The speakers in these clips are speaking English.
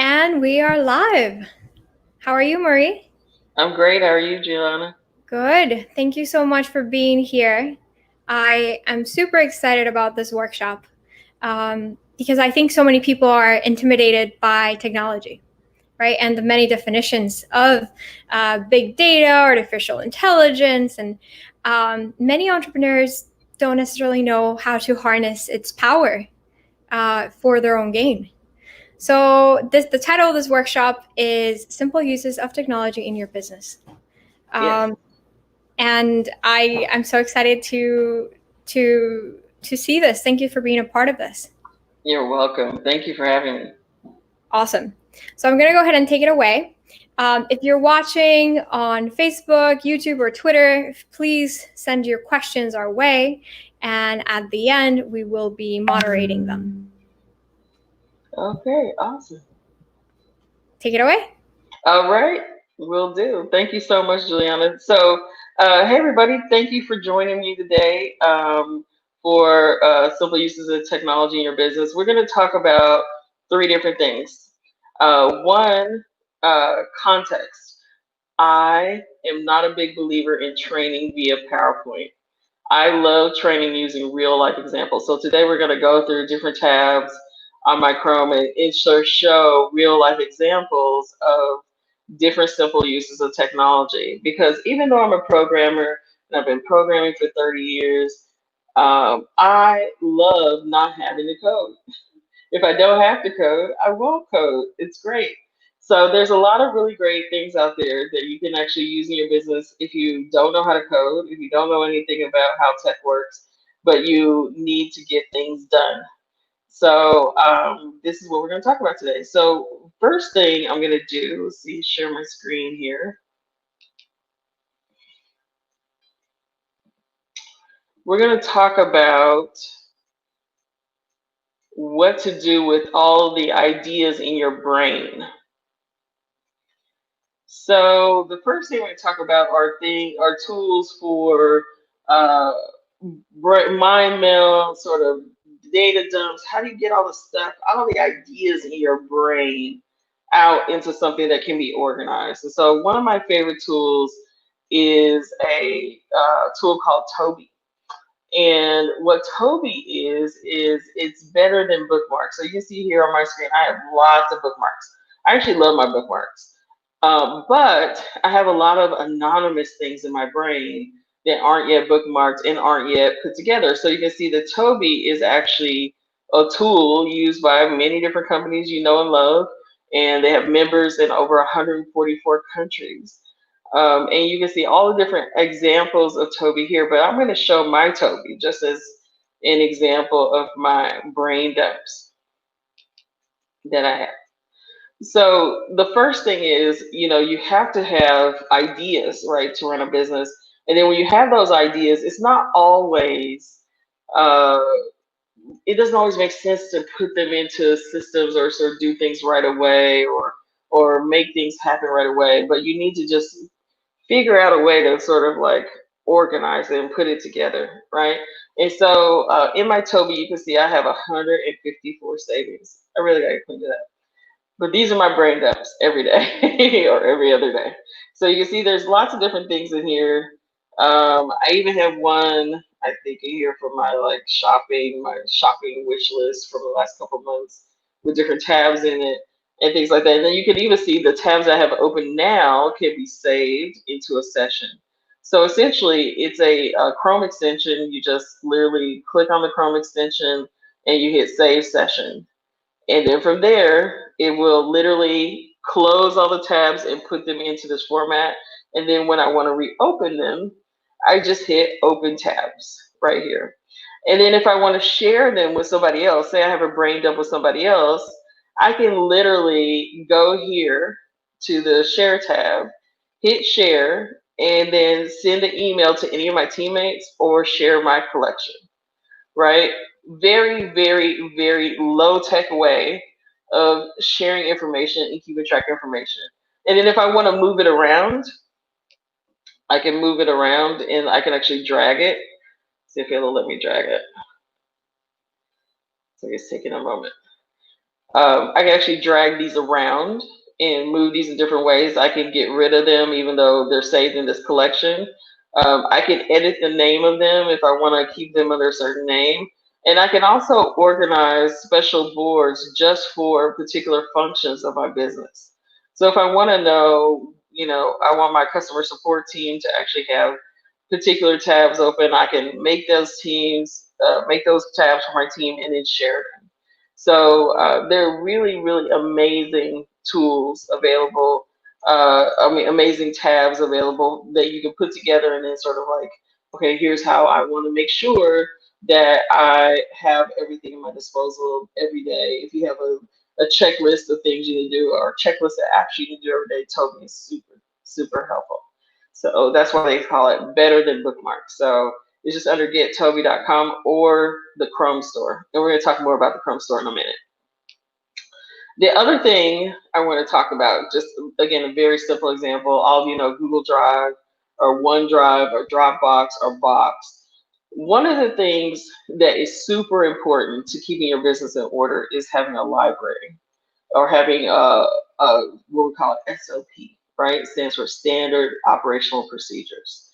And we are live. How are you, Marie? I'm great. How are you, Gianna? Good. Thank you so much for being here. I am super excited about this workshop because I think so many people are intimidated by technology, right? And the many definitions of big data, artificial intelligence, and many entrepreneurs don't necessarily know how to harness its power for their own gain. So the title of this workshop is Simple Uses of Technology in Your Business. Yes, Um, and I'm so excited to see this. Thank you for being a part of this. you're welcome. Thank you for having me. Awesome. So I'm going to go ahead and take it away. If you're watching on Facebook, YouTube, or Twitter, please send your questions our way. And at the end, we will be moderating them. Okay, awesome. Take it away. All right, will do. Thank you so much, Juliana. So, hey, everybody, thank you for joining me today for simple uses of technology in your business. We're going to talk about three different things. One, context. I am not a big believer in training via PowerPoint. I love training using real life examples. So today we're going to go through different tabs on my Chrome and show real life examples of different simple uses of technology. Because even though I'm a programmer and I've been programming for 30 years, I love not having to code. If I don't have to code, I won't code. It's great. So there's a lot of really great things out there that you can actually use in your business if you don't know how to code, if you don't know anything about how tech works, but you need to get things done. So this is what we're going to talk about today. So first thing I'm going to do, let's see, share my screen here. We're going to talk about what to do with all the ideas in your brain. So the first thing we talk about are tools for uh, mind meld, sort of data dumps. How do you get all the stuff, all the ideas in your brain out into something that can be organized? And so one of my favorite tools is a tool called Toby. And what Toby is it's better than bookmarks. So you can see here on my screen, I have lots of bookmarks. I actually love my bookmarks. But I have a lot of anonymous things in my brain that aren't yet bookmarked and aren't yet put together. So you can see that Toby is actually a tool used by many different companies you know and love, and they have members in over 144 countries. And you can see all the different examples of Toby here, but I'm going to show my Toby just as an example of my brain dumps that I have. So the first thing is, you have to have ideas, right, to run a business. And then when you have those ideas, it's not always, uh, it doesn't always make sense to put them into systems or sort of do things right away or make things happen right away. But you need to just figure out a way to sort of like organize it and put it together, right? And so in my Toby, you can see I have 154 savings. I really got to clean it up. But these are my brain dumps every day or every other day. So you can see there's lots of different things in here. I even have one, I think, in here for my shopping wish list from the last couple months with different tabs in it and things like that. And then you can even see the tabs I have open now can be saved into a session. So essentially, it's a Chrome extension. You just literally click on the Chrome extension and you hit Save Session. And then from there, it will literally close all the tabs and put them into this format. And then when I want to reopen them, I just hit Open Tabs right here. And then if I want to share them with somebody else, say I have a brain dump with somebody else, I can literally go here to the Share tab, hit Share, and then send an email to any of my teammates or share my collection, right? Very, very, very low tech way of sharing information and keeping track of information. And then if I want to move it around, I can move it around and I can actually drag it. See if it'll let me drag it. So it's taking a moment. I can actually drag these around and move these in different ways. I can get rid of them even though they're saved in this collection. I can edit the name of them if I want to keep them under a certain name. And I can also organize special boards just for particular functions of my business. So if I want to know, I want my customer support team to actually have particular tabs open, I can make those tabs for my team and then share them. So there are really, really amazing tools available. Amazing tabs available that you can put together and then sort of like, okay, here's how I want to make sure that I have everything at my disposal every day. If you have a checklist of things you need to do or a checklist of apps you need to do every day, Toby is super, super helpful. So that's why they call it better than bookmarks. So it's just under gettoby.com or the Chrome store. And we're going to talk more about the Chrome store in a minute. The other thing I want to talk about, just again, a very simple example. All of you know Google Drive or OneDrive or Dropbox or Box. One of the things that is super important to keeping your business in order is having a library or having what we call SOP, right? It stands for Standard Operational Procedures.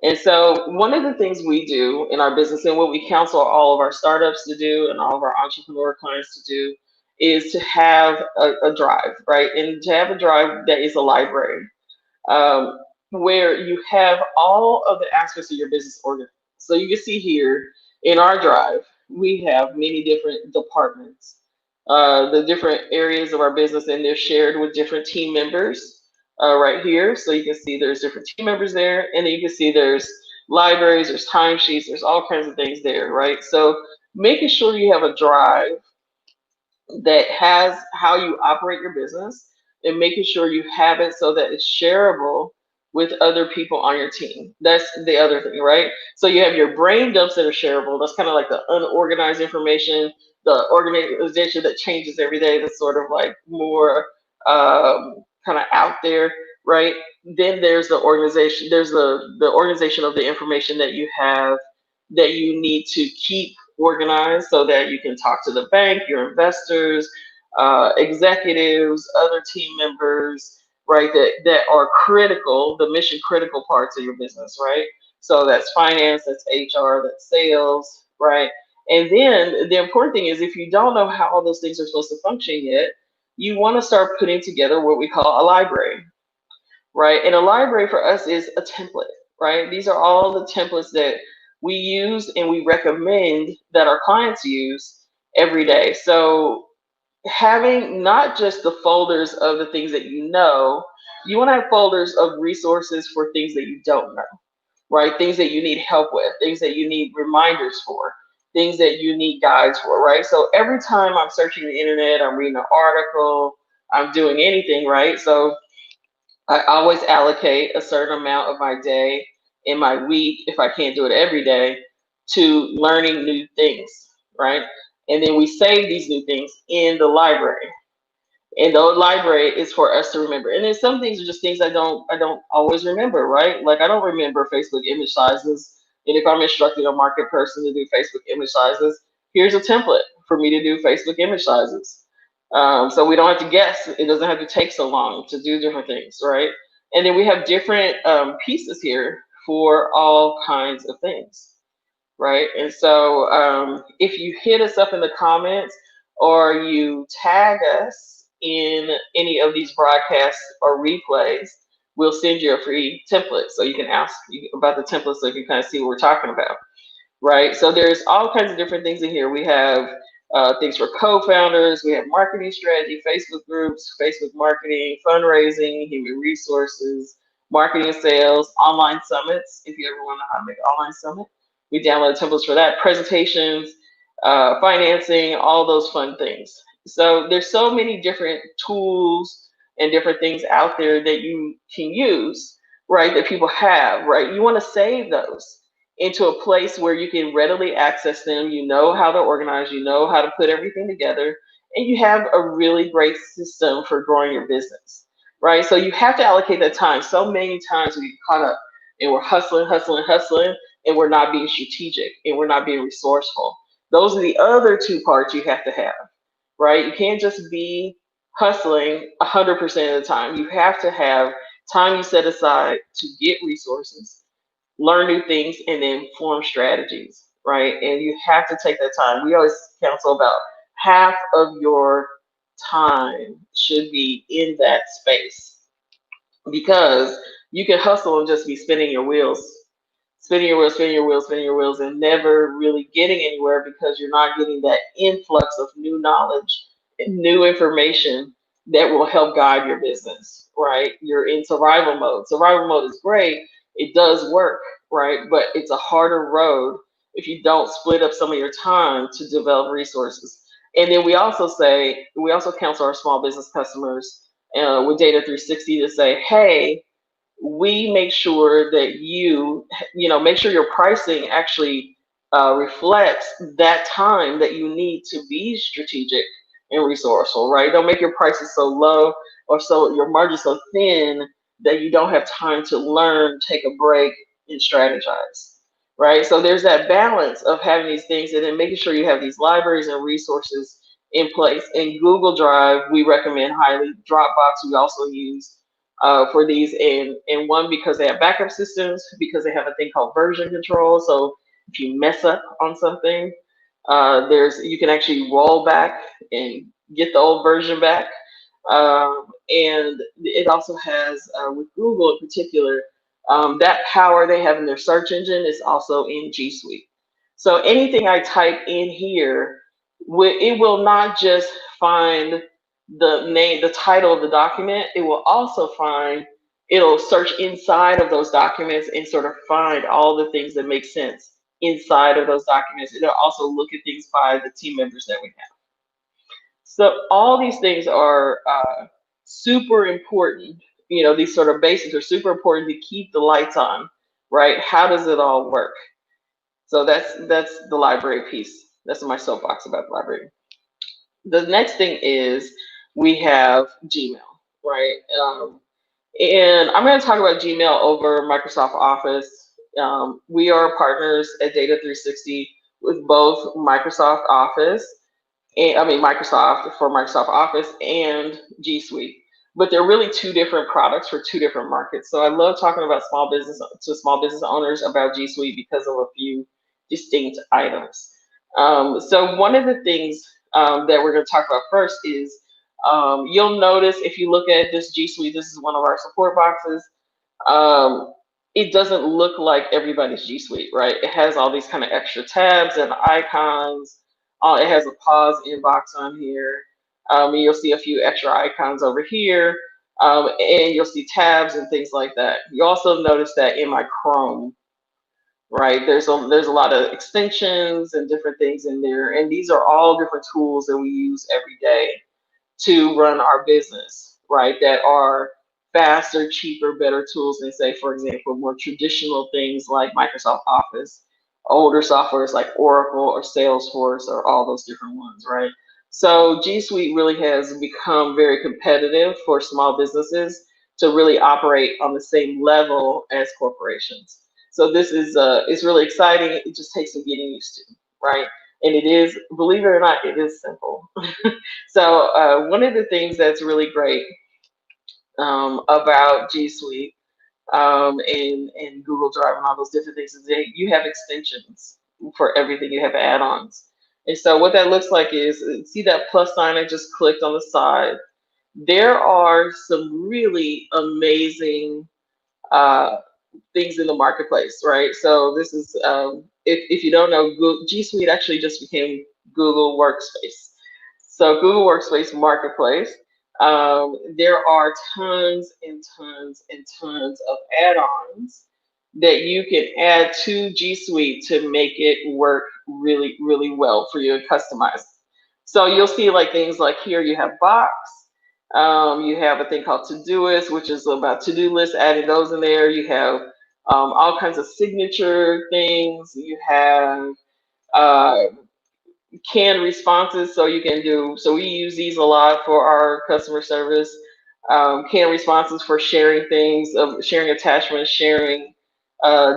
And so one of the things we do in our business and what we counsel all of our startups to do and all of our entrepreneur clients to do is to have a drive, right? And to have a drive that is a library um, where you have all of the aspects of your business organized. So you can see here in our drive, we have many different departments, the different areas of our business, and they're shared with different team members right here. So you can see there's different team members there, and then you can see there's libraries, there's timesheets, there's all kinds of things there, right? So making sure you have a drive that has how you operate your business and making sure you have it so that it's shareable with other people on your team. That's the other thing, right? So you have your brain dumps that are shareable. That's kind of like the unorganized information, the organization that changes every day. That's sort of like more kind of out there, right? Then there's the organization. There's the organization of the information that you have that you need to keep organized so that you can talk to the bank, your investors, executives, other team members, right? That are critical, the mission critical parts of your business, right? So that's finance, that's HR, that's sales, right? And then the important thing is if you don't know how all those things are supposed to function yet, you want to start putting together what we call a library, right? And a library for us is a template, right? These are all the templates that we use and we recommend that our clients use every day. So having not just the folders of the things that you know, you want to have folders of resources for things that you don't know, right? Things that you need help with, things that you need reminders for, things that you need guides for, right? So every time I'm searching the internet, I'm reading an article, I'm doing anything, right? So I always allocate a certain amount of my day in my week, if I can't do it every day, to learning new things, right? And then we save these new things in the library. And the library is for us to remember. And then some things are just things I don't always remember, right? Like I don't remember Facebook image sizes. And if I'm instructing a market person to do Facebook image sizes, here's a template for me to do Facebook image sizes. So we don't have to guess. It doesn't have to take so long to do different things, right? And then we have different pieces here for all kinds of things, right? And so if you hit us up in the comments or you tag us in any of these broadcasts or replays, we'll send you a free template so you can ask about the template so you can kind of see what we're talking about, right? So there's all kinds of different things in here. We have things for co-founders, we have marketing strategy, Facebook groups, Facebook marketing, fundraising, human resources, marketing and sales, online summits, if you ever want to know how to make an online summit. We download templates for that, presentations, financing, all those fun things. So there's so many different tools and different things out there that you can use, right, that people have, right? You want to save those into a place where you can readily access them. You know how to organize, you know how to put everything together, and you have a really great system for growing your business, right? So you have to allocate that time. So many times we get caught up and we're hustling, hustling, hustling, and we're not being strategic and we're not being resourceful. Those are the other two parts you have to have. right? You can't just be hustling 100% of the time. You have to have time you set aside to get resources, learn new things, and then form strategies, right? And you have to take that time. We always counsel about half of your time should be in that space, because you can hustle and just be spinning your wheels, spinning your wheels, spinning your wheels, spinning your wheels, and never really getting anywhere because you're not getting that influx of new knowledge and new information that will help guide your business, right? You're in survival mode. Survival mode is great, it does work, right? But it's a harder road if you don't split up some of your time to develop resources. And then we also counsel our small business customers with Data 360 to say, hey, we make sure that make sure your pricing actually reflects that time that you need to be strategic and resourceful, right? Don't make your prices so low or so your margins so thin that you don't have time to learn, take a break, and strategize, right? So there's that balance of having these things and then making sure you have these libraries and resources in place. In Google Drive, we recommend highly. Dropbox, we also use for these, and one, because they have backup systems, because they have a thing called version control. So if you mess up on something, there's you can actually roll back and get the old version back. And it also has, with Google in particular, that power they have in their search engine is also in G Suite. So anything I type in here, it will not just find the name, the title of the document. It will also it'll search inside of those documents and sort of find all the things that make sense inside of those documents. It'll also look at things by the team members that we have. So all these things are super important. These sort of basics are super important to keep the lights on, right? How does it all work? So that's the library piece. That's my soapbox about the library. The next thing is we have Gmail, right? And I'm going to talk about Gmail over Microsoft Office. We are partners at Data 360 with both Microsoft Office, and I mean Microsoft for Microsoft Office and G Suite. But they're really two different products for two different markets. So I love talking about small business owners about G Suite because of a few distinct items. So one of the things that we're going to talk about first is, you'll notice if you look at this G Suite, this is one of our support boxes. Um, it doesn't look like everybody's G Suite, right? It has all these kind of extra tabs and icons. It has a pause inbox on here. And you'll see a few extra icons over here. And you'll see tabs and things like that. You also notice that in my Chrome, right? There's a lot of extensions and different things in there. And these are all different tools that we use every day to run our business, right? That are faster, cheaper, better tools than, say, for example, more traditional things like Microsoft Office, older softwares like Oracle or Salesforce or all those different ones, right? So G Suite really has become very competitive for small businesses to really operate on the same level as corporations. So this is it's really exciting. It just takes some getting used to, right? And it is, believe it or not, it is simple. So one of the things that's really great about G Suite and Google Drive and all those different things is that you have extensions for everything. You have add-ons. And so what that looks like is, see that plus sign I just clicked on the side? There are some really amazing things in the marketplace, right? So this is, if you don't know, G Suite actually just became Google Workspace. So Google Workspace Marketplace, there are tons and tons and tons of add-ons that you can add to G Suite to make it work really, really well for you and customize. So you'll see like things like here you have Box, you have a thing called Todoist, which is about to-do lists, adding those in there. You have all kinds of signature things. You have uh, canned responses, so you can do, so we use these a lot for our customer service. Canned responses for sharing things, sharing attachments, sharing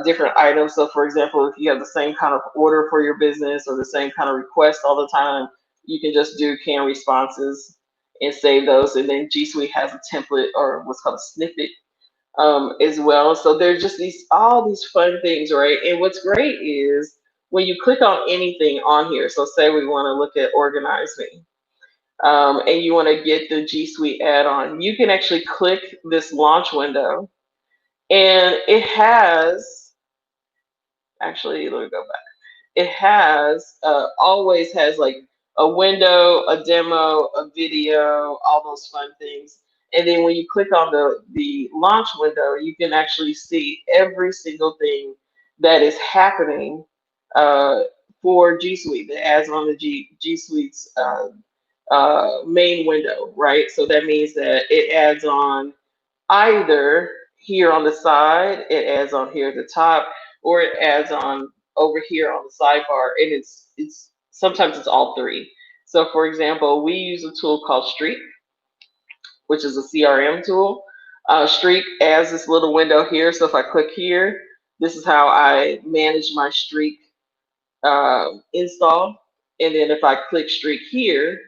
different items. So for example, if you have the same kind of order for your business or the same kind of request all the time, you can just do canned responses and save those. And then G Suite has a template or what's called a snippet as well. So there's just all these fun things, right? And what's great is when you click on anything on here. So say we want to look at organizing, and you want to get the G Suite add-on, you can actually click this launch window, and it has actually, let me go back. It has always has like a window, a demo, a video, all those fun things. And then when you click on the launch window, you can actually see every single thing that is happening uh, for G Suite that adds on the G Suite's main window, right? So that means that it adds on either here on the side, it adds on here at the top, or it adds on over here on the sidebar, and it's sometimes it's all three. So for example, we use a tool called Streak, which is a CRM tool. Streak adds this little window here. So if I click here, this is how I manage my Streak install. And then if I click Streak here,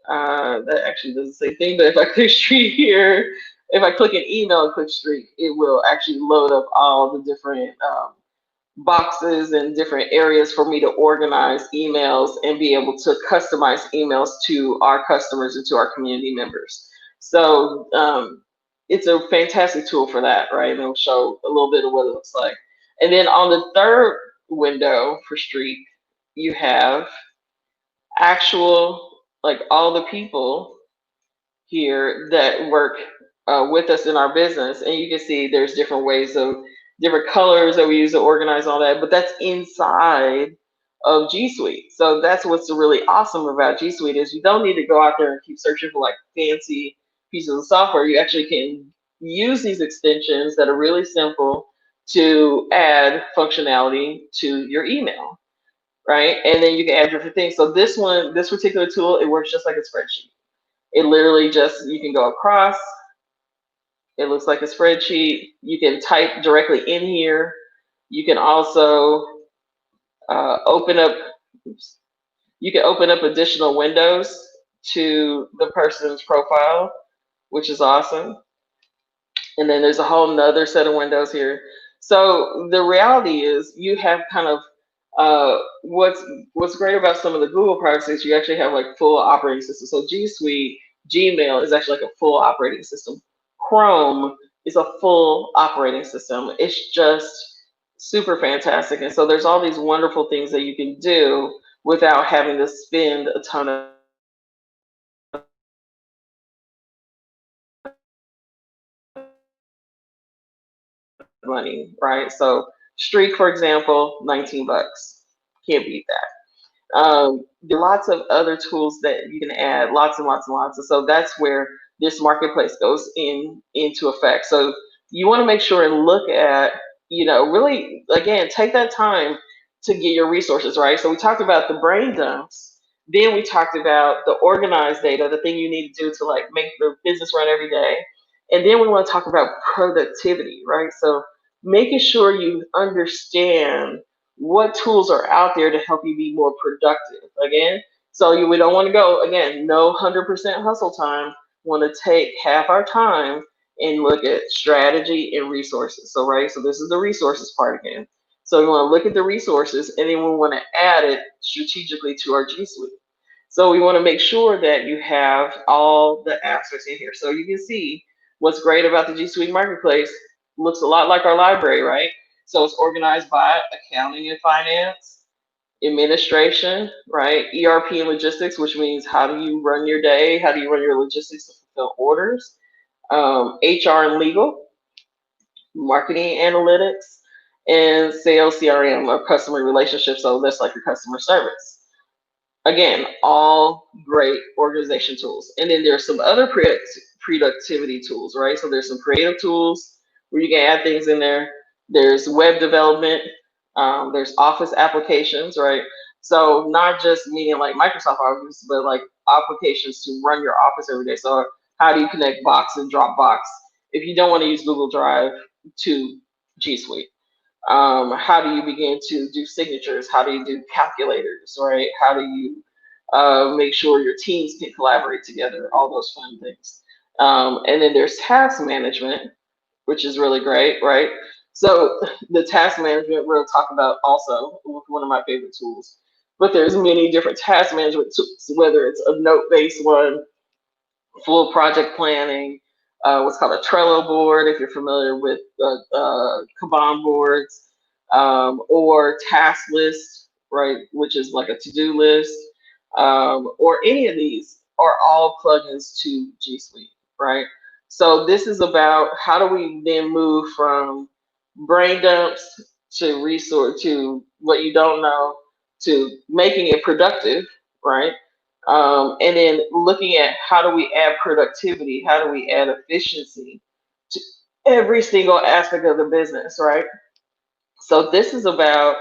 that actually does the same thing, but if I click Streak here, if I click an email and click Streak, it will actually load up all the different boxes and different areas for me to organize emails and be able to customize emails to our customers and to our community members. So it's a fantastic tool for that, right? And it'll show a little bit of what it looks like. And then on the third window for Streak, you have actual, like all the people here that work with us in our business. And you can see there's different ways of different colors that we use to organize all that, but that's inside of G Suite. So that's what's really awesome about G Suite is you don't need to go out there and keep searching for like fancy pieces of software. You actually can use these extensions that are really simple to add functionality to your email, right? And then you can add different things. So this particular tool, it works just like a spreadsheet. It literally just, you can go across, it looks like a spreadsheet. You can type directly in here. You can also open up, oops, you can open up additional windows to the person's profile, which is awesome. And then there's a whole nother set of windows here. So the reality is you have kind of what's great about some of the Google products is you actually have like full operating systems. So G Suite, Gmail is actually like a full operating system. Chrome is a full operating system. It's just super fantastic. And so there's all these wonderful things that you can do without having to spend a ton of money, right? So Streak, for example, 19 bucks. Can't beat that. There are lots of other tools that you can add, lots and lots and lots. And so that's where this marketplace goes into effect. So you want to make sure and look at, really, again, take that time to get your resources, right? So we talked about the brain dumps. Then we talked about the organized data, the thing you need to do to like make the business run every day. And then we want to talk about productivity, right? So making sure you understand what tools are out there to help you be more productive. Again, so we don't want to go, again, no 100% hustle time. Want to take half our time and look at strategy and resources. So, right, so this is the resources part again. So we want to look at the resources and then we want to add it strategically to our G Suite. So we want to make sure that you have all the aspects in here. So you can see what's great about the G Suite Marketplace. Looks a lot like our library, right? So it's organized by accounting and finance, administration, right? ERP and logistics, which means how do you run your day? How do you run your logistics to fulfill orders? HR and legal, marketing analytics, and sales CRM or customer relationships. So that's like your customer service. Again, all great organization tools. And then there's some other productivity tools, right? So there's some creative tools where you can add things in there. There's web development. There's office applications, right? So not just meaning like Microsoft Office, but like applications to run your office every day. So how do you connect Box and Dropbox if you don't want to use Google Drive to G Suite? How do you begin to do signatures? How do you do calculators, right? How do you make sure your teams can collaborate together, all those fun things. And then there's task management, which is really great, right? So the task management we'll talk about also with one of my favorite tools. But there's many different task management tools, whether it's a note-based one, full project planning, what's called a Trello board, if you're familiar with Kanban boards, or task list, right, which is like a to-do list, or any of these are all plugins to G Suite, right? So this is about how do we then move from brain dumps to resource to what you don't know to making it productive, right? And then looking at how do we add productivity, how do we add efficiency to every single aspect of the business, right? So this is about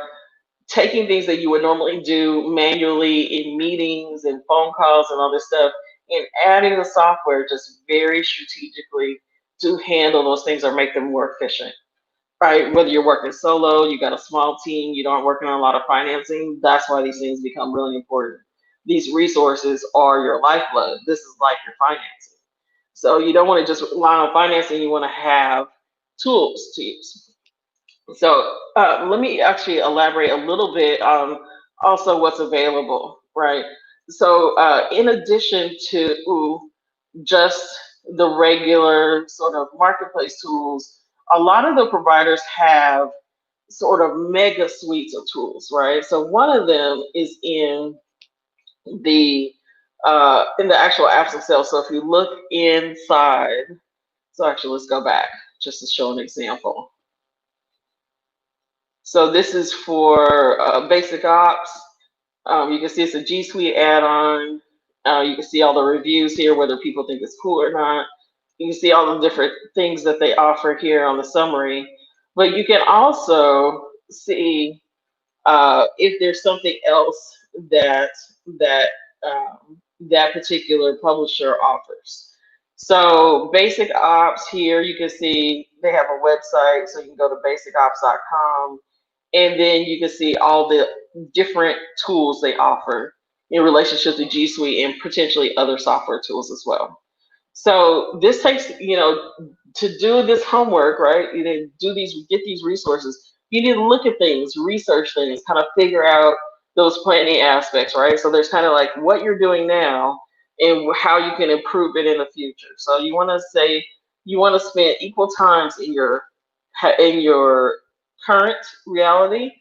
taking things that you would normally do manually in meetings and phone calls and all this stuff and adding the software just very strategically to handle those things or make them more efficient, right? Whether you're working solo, you got a small team, you don't working on a lot of financing, that's why these things become really important. These resources are your lifeblood. This is like your financing. So you don't want to just rely on financing, you want to have tools to use. So let me actually elaborate a little bit on also what's available, right? So in addition to just the regular sort of marketplace tools, a lot of the providers have sort of mega suites of tools, right? So one of them is the in the actual apps themselves. So if you look inside, so actually let's go back just to show an example. So this is for basic ops. You can see it's a G Suite add-on. You can see all the reviews here, whether people think it's cool or not. You can see all the different things that they offer here on the summary. But you can also see if there's something else that that particular publisher offers. So basic ops here, you can see they have a website, so you can go to basicops.com, and then you can see all the different tools they offer in relationship to G Suite and potentially other software tools as well. So this takes, to do this homework, right? You know, get these resources. You need to look at things, research things, kind of figure out those planning aspects, right? So there's kind of like what you're doing now and how you can improve it in the future. So you want to spend equal times in your current reality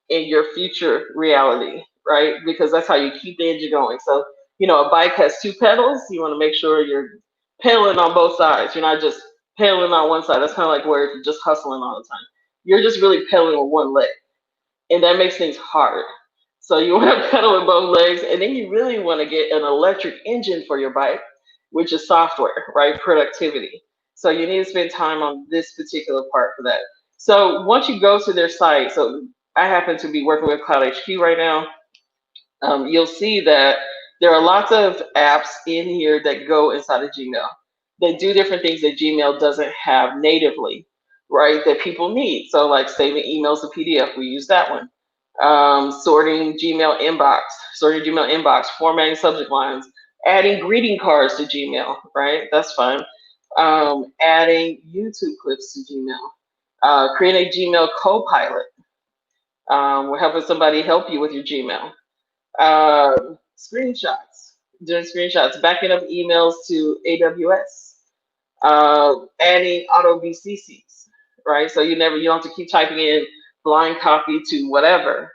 and your future reality, right? Because that's how you keep the engine going. So a bike has two pedals. You want to make sure you're pedaling on both sides. You're not just pedaling on one side. That's kind of like where you're just hustling all the time. You're just really pedaling with one leg, and that makes things hard. So you want to pedal with both legs, and then you really want to get an electric engine for your bike, which is software, right? Productivity. So you need to spend time on this particular part for that. So once you go to their site, so I happen to be working with Cloud HQ right now. You'll see that there are lots of apps in here that go inside of Gmail. They do different things that Gmail doesn't have natively, right? That people need. So like saving emails to PDF, we use that one. Sorting Gmail inbox, formatting subject lines, adding greeting cards to Gmail, right? That's fun. Adding YouTube clips to Gmail. Creating a Gmail co-pilot. We're helping somebody help you with your Gmail. Screenshots, doing screenshots, backing up emails to AWS, adding auto VCCs, right? So you don't have to keep typing in blind copy to whatever.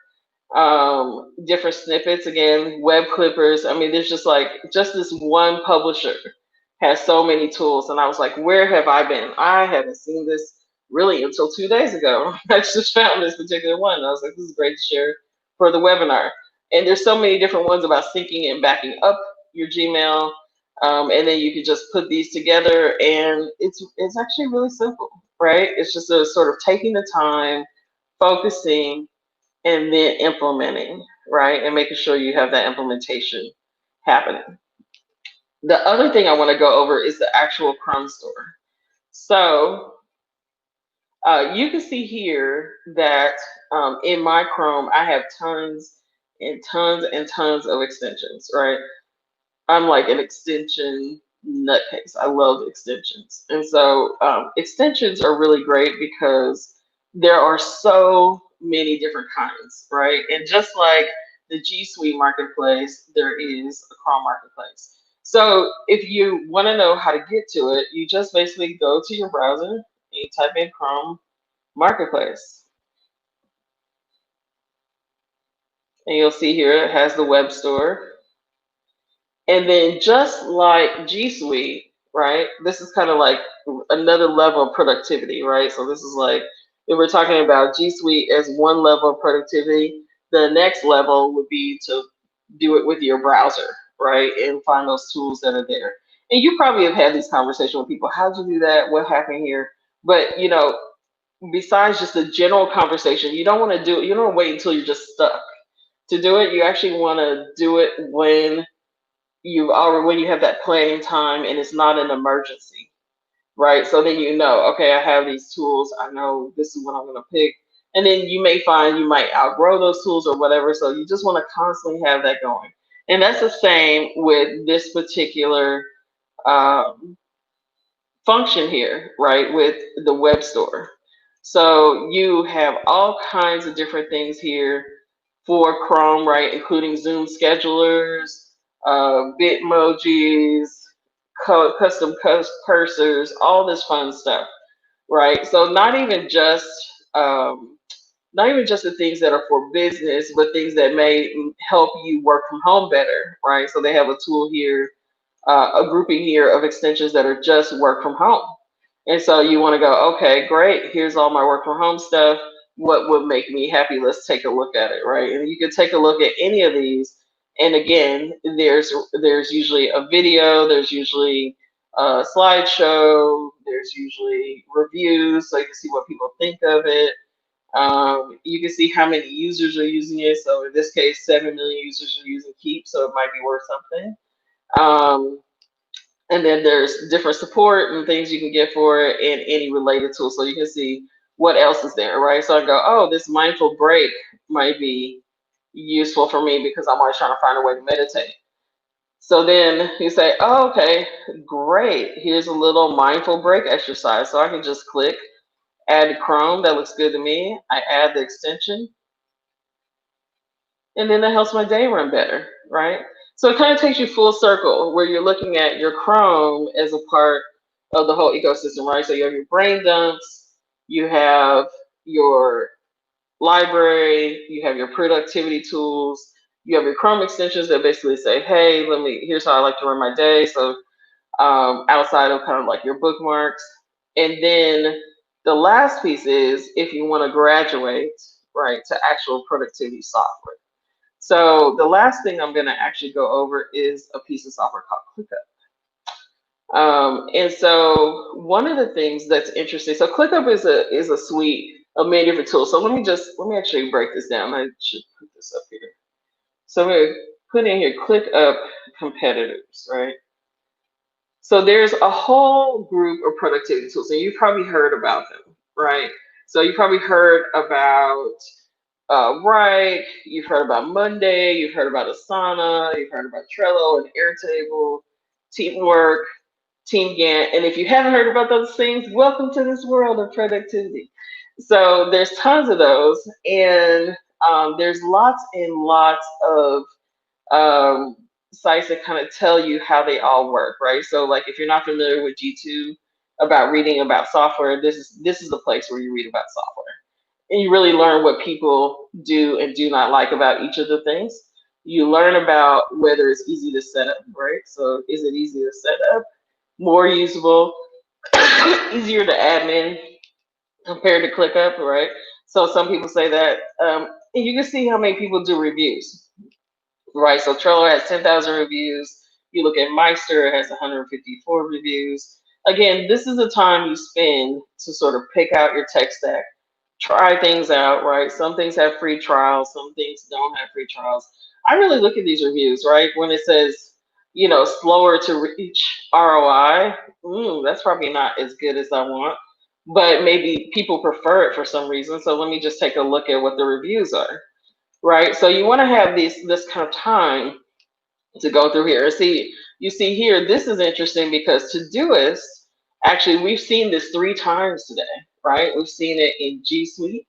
Different snippets, again, web clippers. I mean, there's just this one publisher has so many tools, and I was like, where have I been? I haven't seen this really until 2 days ago. I just found this particular one. I was like, this is great to share for the webinar. And there's so many different ones about syncing and backing up your Gmail. And then you can just put these together, and it's actually really simple, right? It's just a sort of taking the time, focusing, and then implementing, right? And making sure you have that implementation happening. The other thing I want to go over is the actual Chrome store. So you can see here that in my Chrome, I have tons and tons of extensions, right? I'm like an extension nutcase. I love extensions. And so extensions are really great because there are so many different kinds, right? And just like the G Suite marketplace, there is a Chrome marketplace. So if you want to know how to get to it, you just basically go to your browser and you type in Chrome marketplace. And you'll see here it has the web store. And then just like G Suite, right? This is kind of like another level of productivity, right? So this is like if we're talking about G Suite as one level of productivity, the next level would be to do it with your browser, right? And find those tools that are there. And you probably have had these conversations with people. How'd you do that? What happened here? But besides just a general conversation, you don't want to do it, you don't wait until you're just stuck. To do it, you actually want to do it when you have that planning time and it's not an emergency, right? So then okay, I have these tools, I know this is what I'm going to pick. And then you may find you might outgrow those tools or whatever, so you just want to constantly have that going. And that's the same with this particular um, function here, right, with the web store. So you have all kinds of different things here for Chrome, right, including Zoom schedulers, Bitmojis, custom cursors, all this fun stuff, right? So not even just the things that are for business, but things that may help you work from home better, right? So they have a tool here, a grouping here of extensions that are just work from home. And so you want to go, okay, great. Here's all my work from home stuff. What would make me happy? Let's take a look at it, right? And you can take a look at any of these. And again, there's usually a video, there's usually a slideshow, there's usually reviews, so you can see what people think of it. You can see how many users are using it. So in this case, 7 million users are using Keep, so it might be worth something. Um, and then there's different support and things you can get for it and any related tools. So you can see what else is there, right? So I go, oh, this mindful break might be useful for me because I'm always trying to find a way to meditate. So then you say, oh, okay, great. Here's a little mindful break exercise. So I can just click add to Chrome. That looks good to me. I add the extension and then that helps my day run better, right? So it kind of takes you full circle where you're looking at your Chrome as a part of the whole ecosystem, right? So you have your brain dumps, you have your library, you have your productivity tools, you have your Chrome extensions that basically say, hey, here's how I like to run my day. So outside of kind of like your bookmarks. And then the last piece is if you want to graduate, right, to actual productivity software. So the last thing I'm going to actually go over is a piece of software called ClickUp. And so one of the things that's interesting, so ClickUp is a suite of many different tools. So let me actually break this down. I should put this up here. So I'm going to put in here ClickUp competitors, right? So there's a whole group of productivity tools, and you've probably heard about them, right? So you probably heard about Right, you've heard about Monday, you've heard about Asana, you've heard about Trello and Airtable, Teamwork, Team Gantt. And if you haven't heard about those things, welcome to this world of productivity. So there's tons of those, and there's lots and lots of um, sites that kind of tell you how they all work, right? So like if you're not familiar with G2 about reading about software, this is the place where you read about software and you really learn what people do and do not like about each of the things. You learn about whether it's easy to set up, right? So is it easy to set up, more usable, easier to admin compared to ClickUp, right? So some people say that, and you can see how many people do reviews, right? So Trello has 10,000 reviews. You look at Meister, it has 154 reviews. Again, this is the time you spend to sort of pick out your tech stack, try things out, right? Some things have free trials, some things don't have free trials. I really look at these reviews, right? When it says, slower to reach ROI, that's probably not as good as I want, but maybe people prefer it for some reason. So let me just take a look at what the reviews are, right? So you want to have this kind of time to go through here. See, you see here, this is interesting because Todoist, actually, we've seen this 3 times today, right? We've seen it in G Suite,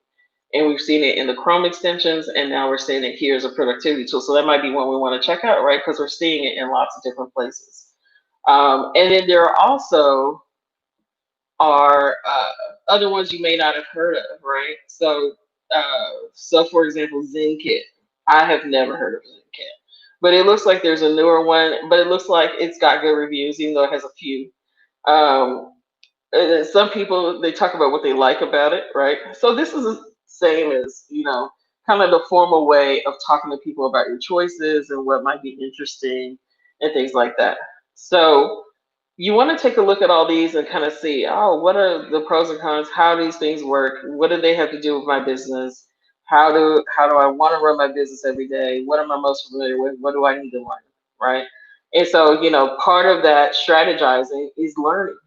and we've seen it in the Chrome extensions, and now we're seeing it here as a productivity tool. So that might be one we want to check out, right? Because we're seeing it in lots of different places. And then there are also other ones you may not have heard of, right? So for example, ZenKit. I have never heard of ZenKit, but it looks like there's a newer one. But it looks like it's got good reviews, even though it has a few. Um, some people, they talk about what they like about it, right? So this is the same as, kind of the formal way of talking to people about your choices and what might be interesting and things like that. So you want to take a look at all these and kind of see, oh, what are the pros and cons? How do these things work? What do they have to do with my business? How do I want to run my business every day? What am I most familiar with? What do I need to learn? Right. And so, part of that strategizing is learning,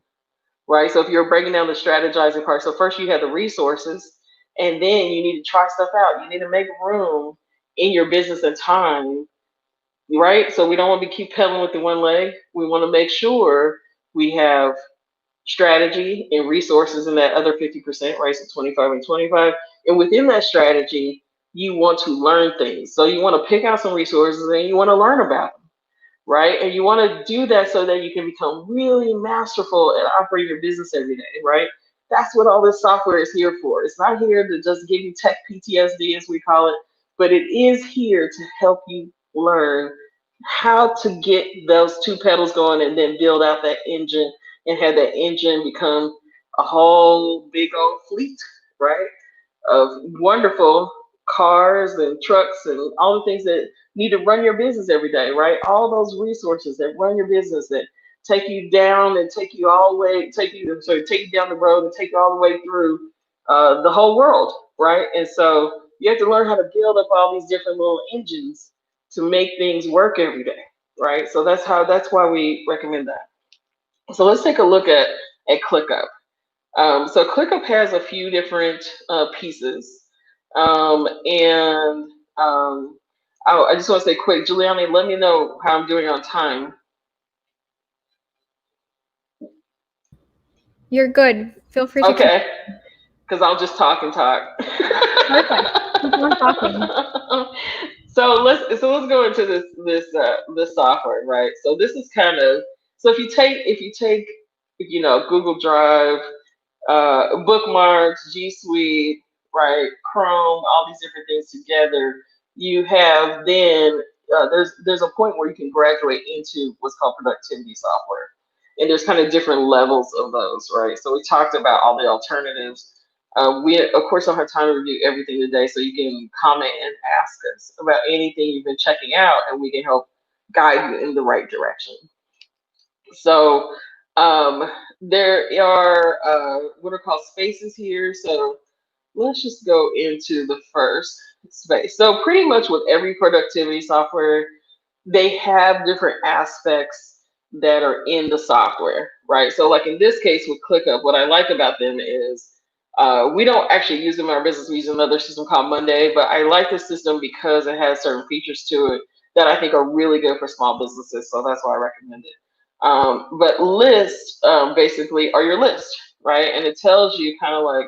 right? So if you're breaking down the strategizing part, so first you have the resources, and then you need to try stuff out. You need to make room in your business and time, right? So we don't want to keep pedaling with the one leg. We want to make sure we have strategy and resources in that other 50%, right? So 25 and 25. And within that strategy, you want to learn things. So you want to pick out some resources and you want to learn about them, right? And you want to do that so that you can become really masterful at operating your business every day, right? That's what all this software is here for. It's not here to just give you tech PTSD, as we call it, but it is here to help you learn how to get those two pedals going and then build out that engine and have that engine become a whole big old fleet, right? Of wonderful cars and trucks and all the things that need to run your business every day, right? All those resources that run your business that take you down and take you all the way, take you down the road and take you all the way through the whole world, right? And so you have to learn how to build up all these different little engines to make things work every day, right? So that's why we recommend that. So let's take a look at ClickUp. So ClickUp has a few different pieces. And I just want to say quick, Giuliani, let me know how I'm doing on time. You're good. Feel free to keep. Okay, because I'll just talk and talk. Perfect. Keep on talking. So let's go into this software, right? So this is kind of, so if you take Google Drive, bookmarks, G Suite, right, Chrome, all these different things together, you have then there's a point where you can graduate into what's called productivity software, and there's kind of different levels of those, right? So we talked about all the alternatives. We of course don't have time to review everything today, so you can comment and ask us about anything you've been checking out, and we can help guide you in the right direction. So there are what are called spaces here. So let's just go into the first space. So pretty much with every productivity software, they have different aspects that are in the software, right? So like in this case with ClickUp, what I like about them is we don't actually use them in our business. We use another system called Monday, but I like this system because it has certain features to it that I think are really good for small businesses. So that's why I recommend it. But lists basically are your list, right? And it tells you kind of like,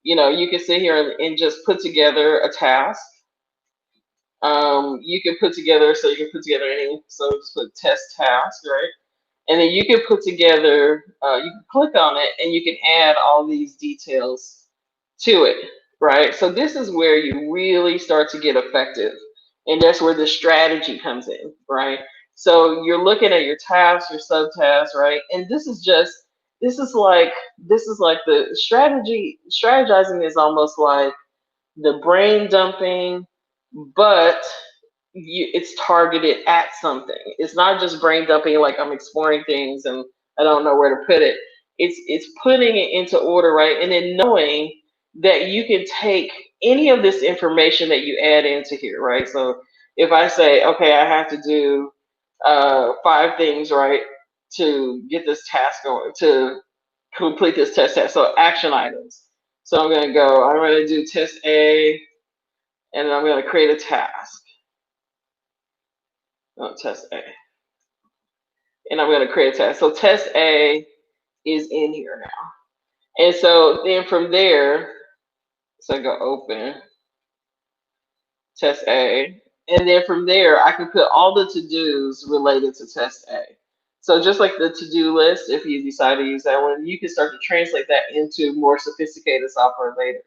you can sit here and just put together a task. You can put together, so you can put together any, so just put test task, right? And then you can put together, you can click on it and you can add all these details to it, right? So this is where you really start to get effective. And that's where the strategy comes in, right? So you're looking at your tasks, your subtasks, right? And this is like the strategizing is almost like the brain dumping, but it's targeted at something. It's not just brain dumping like I'm exploring things and I don't know where to put it. It's putting it into order, right? And then knowing that you can take any of this information that you add into here, right? So if I say, okay, I have to do 5 things, right, to get this task going, to complete this test task. So action items. So I'm going to do test A, and then I'm going to create a task. Test A. And I'm going to create a task. So test A is in here now. And so then from there, so I go open, test A. And then from there, I can put all the to-dos related to test A. So just like the to-do list, if you decide to use that one, you can start to translate that into more sophisticated software later.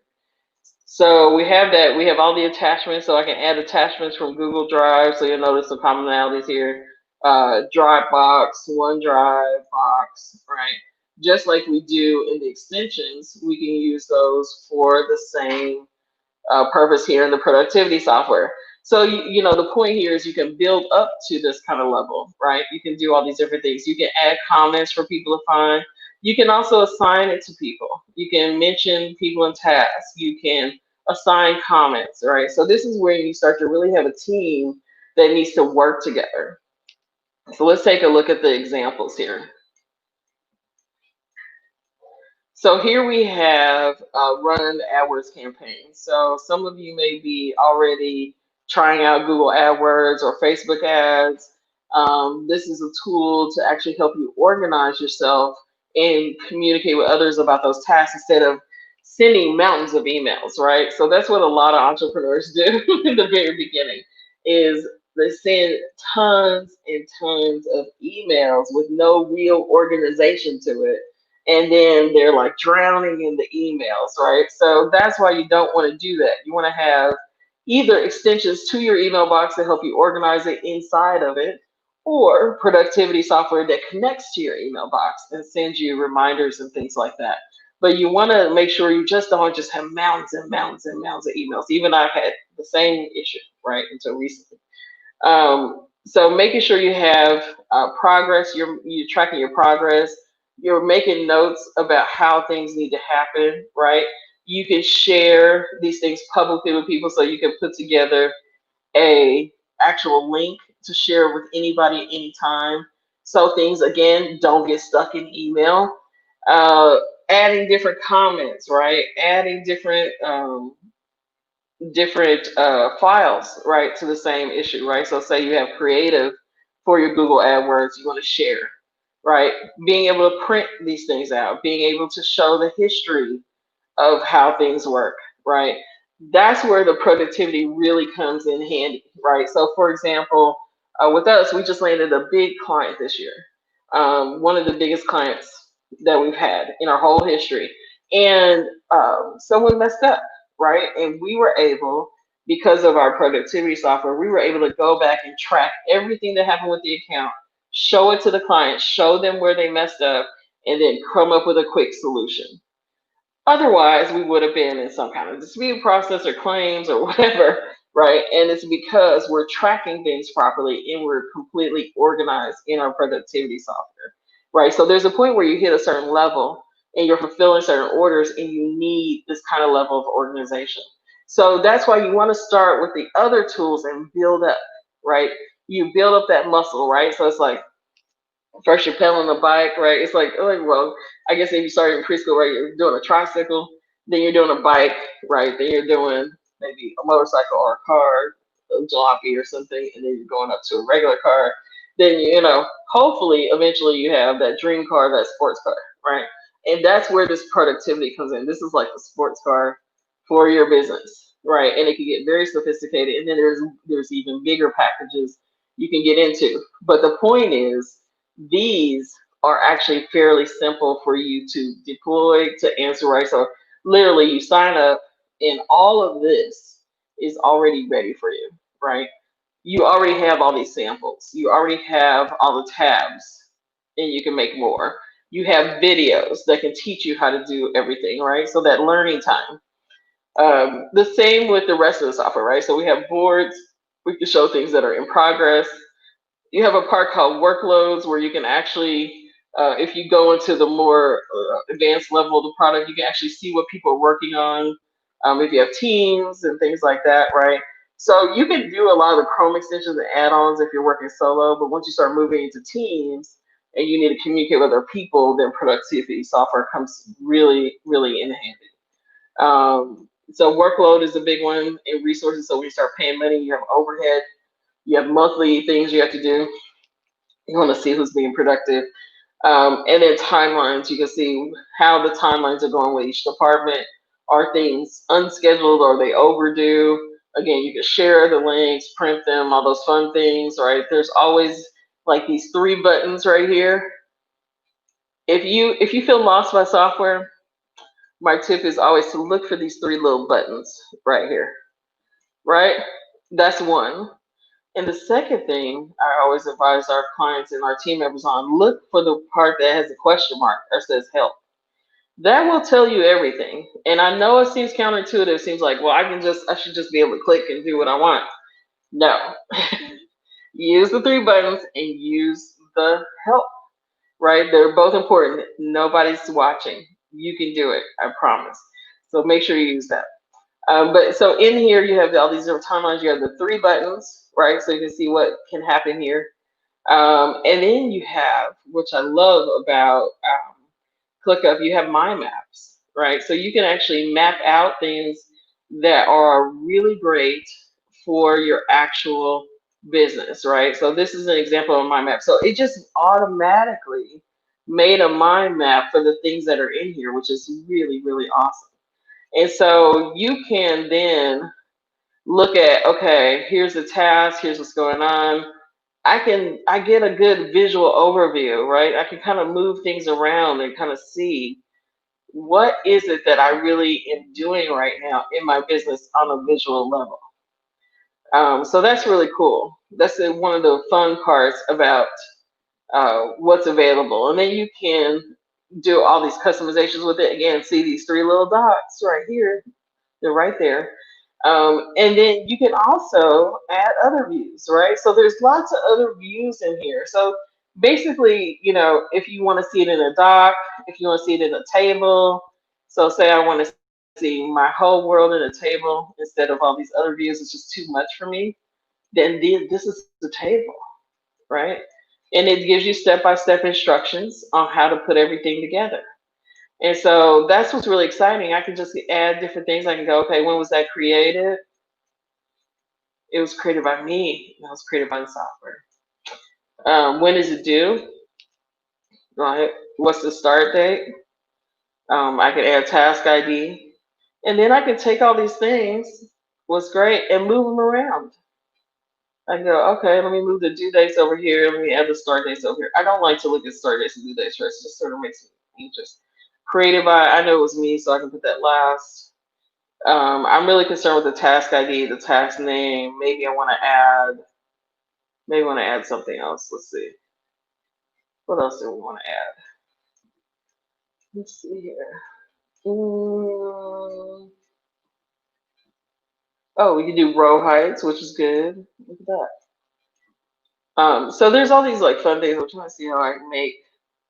So we have that. We have all the attachments, so I can add attachments from Google Drive. So you'll notice the commonalities here. Dropbox, OneDrive, Box, right? Just like we do in the extensions, we can use those for the same purpose here in the productivity software. So, the point here is you can build up to this kind of level, right? You can do all these different things. You can add comments for people to find. You can also assign it to people. You can mention people in tasks. You can assign comments, right? So this is where you start to really have a team that needs to work together. So let's take a look at the examples here. So here we have run AdWords campaigns. So some of you may be already trying out Google AdWords or Facebook ads. This is a tool to actually help you organize yourself and communicate with others about those tasks instead of sending mountains of emails, right? So that's what a lot of entrepreneurs do in the very beginning is they send tons and tons of emails with no real organization to it, and then they're like drowning in the emails, right? So that's why you don't want to do that. You want to have either extensions to your email box to help you organize it inside of it, or productivity software that connects to your email box and sends you reminders and things like that. But you want to make sure you just don't just have mountains and mountains and mountains of emails. Even I've had the same issue, right, until recently. So making sure you have progress, you're tracking your progress, you're making notes about how things need to happen, right? You can share these things publicly with people, so you can put together a actual link to share with anybody anytime. So things again don't get stuck in email. Uh, Adding different comments, right? Adding different files, right, to the same issue, right? So say you have creative for your Google AdWords you want to share, right? Being able to print these things out, being able to show the history of how things work, right? That's where the productivity really comes in handy, right? So for example, with us, we just landed a big client this year, one of the biggest clients that we've had in our whole history. And someone messed up, right? And we were able, because of our productivity software, we were able to go back and track everything that happened with the account, show it to the client, show them where they messed up, and then come up with a quick solution. Otherwise, we would have been in some kind of dispute process or claims or whatever, right? And it's because we're tracking things properly and we're completely organized in our productivity software, right? So there's a point where you hit a certain level and you're fulfilling certain orders and you need this kind of level of organization. So that's why you want to start with the other tools and build up, right? You build up that muscle, right? So it's like, first you're pedaling a bike, right? It's like, oh, well, I guess if you started in preschool, right, you're doing a tricycle, then you're doing a bike, right? Then you're doing maybe a motorcycle or a car, a jalopy or something, and then you're going up to a regular car. Then, hopefully, eventually you have that dream car, that sports car, right? And that's where this productivity comes in. This is like the sports car for your business, right? And it can get very sophisticated. And then there's even bigger packages you can get into. But the point is, these are actually fairly simple for you to deploy, to answer, right? So literally you sign up and all of this is already ready for you, right? You already have all these samples. You already have all the tabs and you can make more. You have videos that can teach you how to do everything, right? So that learning time. The same with the rest of the software, right? So we have boards. We can show things that are in progress. You have a part called workloads where you can actually, if you go into the more advanced level of the product, you can actually see what people are working on. If you have teams and things like that, right? So you can do a lot of the Chrome extensions and add-ons if you're working solo, but once you start moving into teams and you need to communicate with other people, then productivity software comes really, really in handy. So workload is a big one, and resources. So when you start paying money, you have overhead, you have monthly things you have to do. You want to see who's being productive. And then timelines, you can see how the timelines are going with each department. Are things unscheduled? Are they overdue? Again, you can share the links, print them, all those fun things, right? There's always like these three buttons right here. If you feel lost by software, my tip is always to look for these three little buttons right here, right? That's one. And the second thing I always advise our clients and our team members on, look for the part that has a question mark or says help. That will tell you everything. And I know it seems counterintuitive. It seems like, well, I should just be able to click and do what I want. No. Use the three buttons and use the help, right? They're both important. Nobody's watching. You can do it, I promise. So make sure you use that. But so in here, you have all these different timelines. You have the three buttons, right? So you can see what can happen here. And then you have, which I love about ClickUp, you have mind maps, right? So you can actually map out things that are really great for your actual business, right? So this is an example of a mind map. So it just automatically made a mind map for the things that are in here, which is really, really awesome. And so you can then look at, okay, here's the task, here's what's going on. I get a good visual overview, right? I can kind of move things around and kind of see what is it that I really am doing right now in my business on a visual level. So that's really cool. That's one of the fun parts about what's available. And then you can do all these customizations with it. Again, see these three little dots right here. They're right there. And then you can also add other views, right? So there's lots of other views in here. So basically, if you want to see it in a doc, if you want to see it in a table, so say I want to see my whole world in a table instead of all these other views, it's just too much for me, then this is the table, right? And it gives you step-by-step instructions on how to put everything together. And so that's what's really exciting. I can just add different things. I can go, okay, when was that created? It was created by me. It was created by the software. When is it due? Right. What's the start date? I can add task ID. And then I can take all these things, what's great, and move them around. I can go, okay, let me move the due dates over here. Let me add the start dates over here. I don't like to look at start dates and due dates first. It just sort of makes me anxious. Created by, I know it was me, so I can put that last. I'm really concerned with the task ID, the task name. Maybe I want to add something else. Let's see. What else do we want to add? Let's see here. Oh, we can do row heights, which is good. Look at that. So there's all these like fun things. I'm trying to see how I can make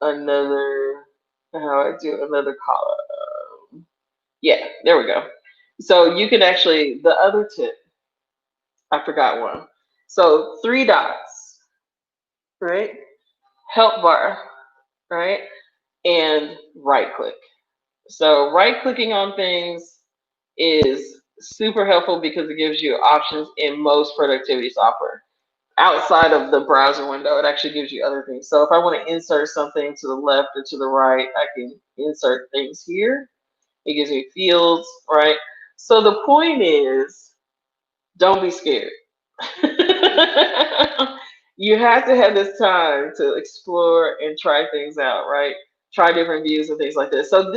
how I do another column. Yeah, there we go. So you can actually, the other tip, I forgot one. So three dots, right? Help bar, right? And right click. So right clicking on things is super helpful because it gives you options in most productivity software. Outside of the browser window, it actually gives you other things. So if I want to insert something to the left or to the right, I can insert things here. It gives me fields, right? So the point is, don't be scared. You have to have this time to explore and try things out, right? Try different views and things like this. So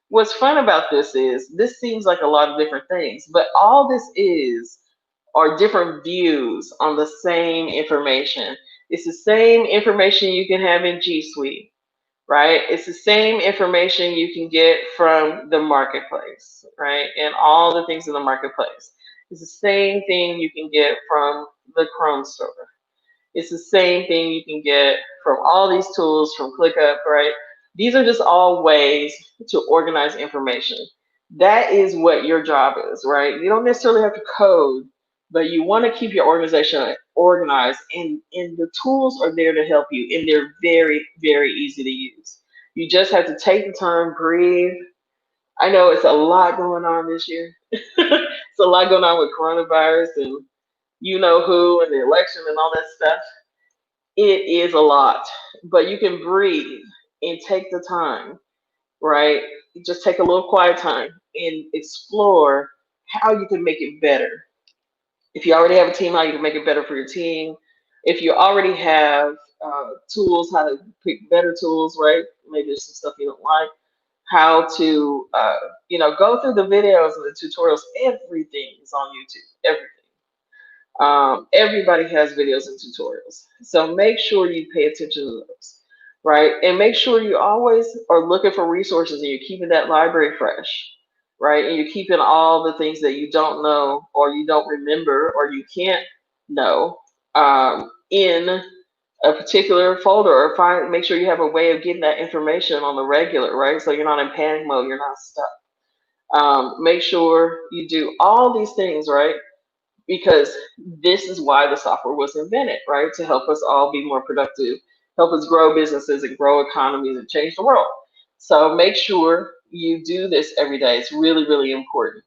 what's fun about this is, this seems like a lot of different things, but all this is are different views on the same information. It's the same information you can have in G Suite, right? It's the same information you can get from the marketplace, right? And all the things in the marketplace. It's the same thing you can get from the Chrome store. It's the same thing you can get from all these tools from ClickUp, right? These are just all ways to organize information. That is what your job is, right? You don't necessarily have to code, but you want to keep your organization organized, and the tools are there to help you, and they're very, very easy to use. You just have to take the time, breathe, I know it's a lot going on this year. It's a lot going on with coronavirus and you know who and the election and all that stuff. It is a lot, but you can breathe and take the time, right? Just take a little quiet time and explore how you can make it better. If you already have a team, how you can make it better for your team. If you already have tools, how to pick better tools, right? Maybe there's some stuff you don't like. How to, go through the videos and the tutorials. Everything is on YouTube. Everything. Everybody has videos and tutorials. So make sure you pay attention to those, right? And make sure you always are looking for resources and you're keeping that library fresh, right? And you're keeping all the things that you don't know or you don't remember or you can't know in a particular folder or make sure you have a way of getting that information on the regular, right? So you're not in panic mode, you're not stuck. Make sure you do all these things, right? Because this is why the software was invented, right? To help us all be more productive, help us grow businesses and grow economies and change the world. So make sure you do this every day. It's really, really important.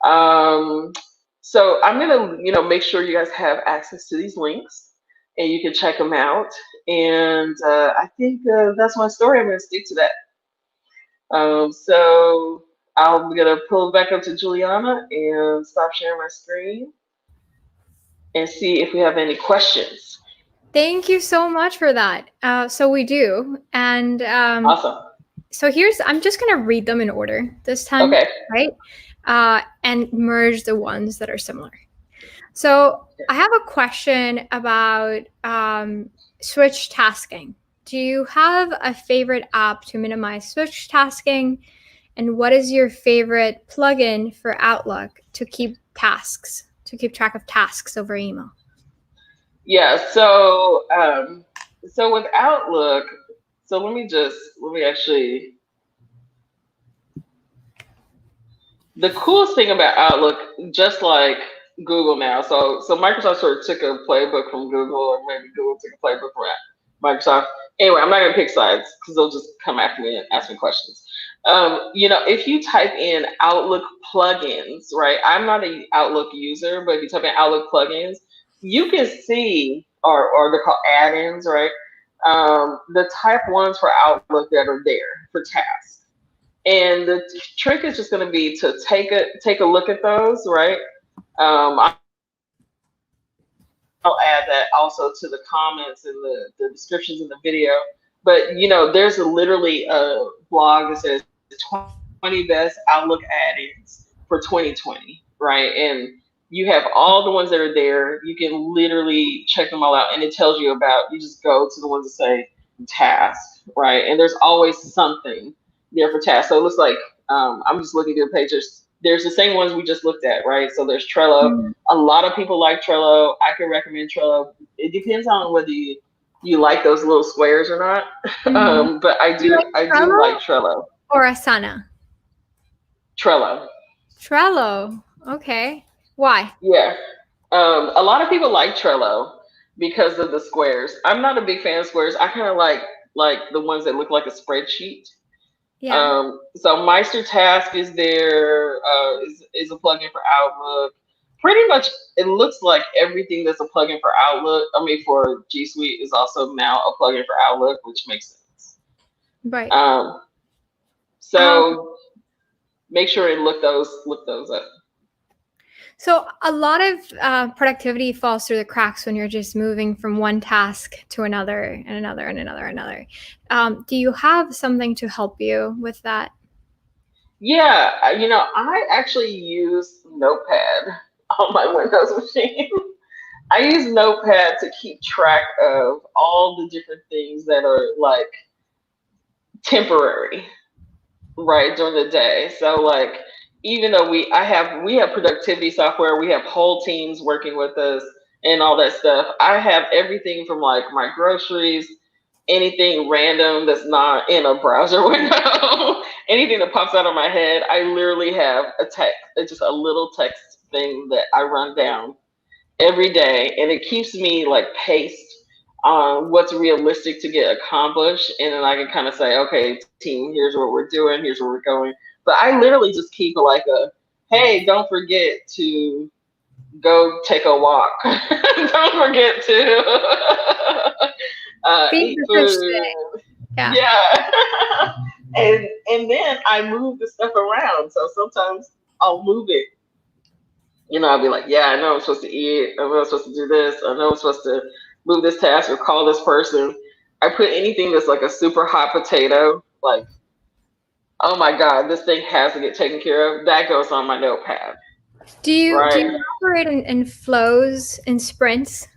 Um, so I'm gonna, make sure you guys have access to these links and you can check them out. And I think that's my story. I'm gonna stick to that. So I'm gonna pull it back up to Juliana and stop sharing my screen and see if we have any questions. Thank you so much for that. So we do. And Awesome. so I'm just going to read them in order this time, Okay. right? And merge the ones that are similar. So I have a question about switch tasking. Do you have a favorite app to minimize switch tasking? And what is your favorite plugin for Outlook to keep track of tasks over email? Yeah. So with Outlook, so let me actually. The coolest thing about Outlook, just like Google now, so Microsoft sort of took a playbook from Google, or maybe Google took a playbook from Microsoft. Anyway, I'm not gonna pick sides because they'll just come after me and ask me questions. If you type in Outlook plugins, right? I'm not an Outlook user, but if you type in Outlook plugins, you can see, or they're called add-ins, right? The type ones for Outlook that are there for tasks. And the trick is just going to be to take a look at those, right? I'll add that also to the comments and the descriptions in the video. But there's literally a blog that says 20 best Outlook add-ins for 2020, right? And you have all the ones that are there. You can literally check them all out, and it tells you about. You just go to the ones that say task, right? And there's always something there for tasks. So it looks like I'm just looking through the page. There's the same ones we just looked at, right? So there's Trello. Mm-hmm. A lot of people like Trello. I can recommend Trello. It depends on whether you like those little squares or not. Mm-hmm. But I do like Trello. Or Asana? Trello. Trello. Okay. Why? Yeah. A lot of people like Trello because of the squares. I'm not a big fan of squares. I kind of like the ones that look like a spreadsheet. Yeah. So Meister Task is there, is a plugin for Outlook. Pretty much, it looks like everything that's a plugin for Outlook, for G Suite is also now a plugin for Outlook, which makes sense. Right. So make sure and look those up. So a lot of productivity falls through the cracks when you're just moving from one task to another and another and another. Do you have something to help you with that? Yeah, I actually use Notepad on my Windows machine. I use Notepad to keep track of all the different things that are like temporary, right, during the day. So like even though we have productivity software, we have whole teams working with us and all that stuff. I have everything from like my groceries, anything random that's not in a browser window, anything that pops out of my head. I literally have a text, it's just a little text thing that I run down every day, and it keeps me like paced on what's realistic to get accomplished. And then I can kind of say, okay, team, here's what we're doing, here's where we're going. But I literally just keep like hey, don't forget to go take a walk. Don't forget to Being eat the fish today. food. Yeah. Yeah. And then I move the stuff around. So sometimes I'll move it. I'll be like, yeah, I know I'm supposed to eat. I know I'm supposed to do this. I know I'm supposed to move this task or call this person. I put anything that's like a super hot potato, like, oh my God, this thing has to get taken care of. That goes on my notepad, Do right? you operate in flows and sprints?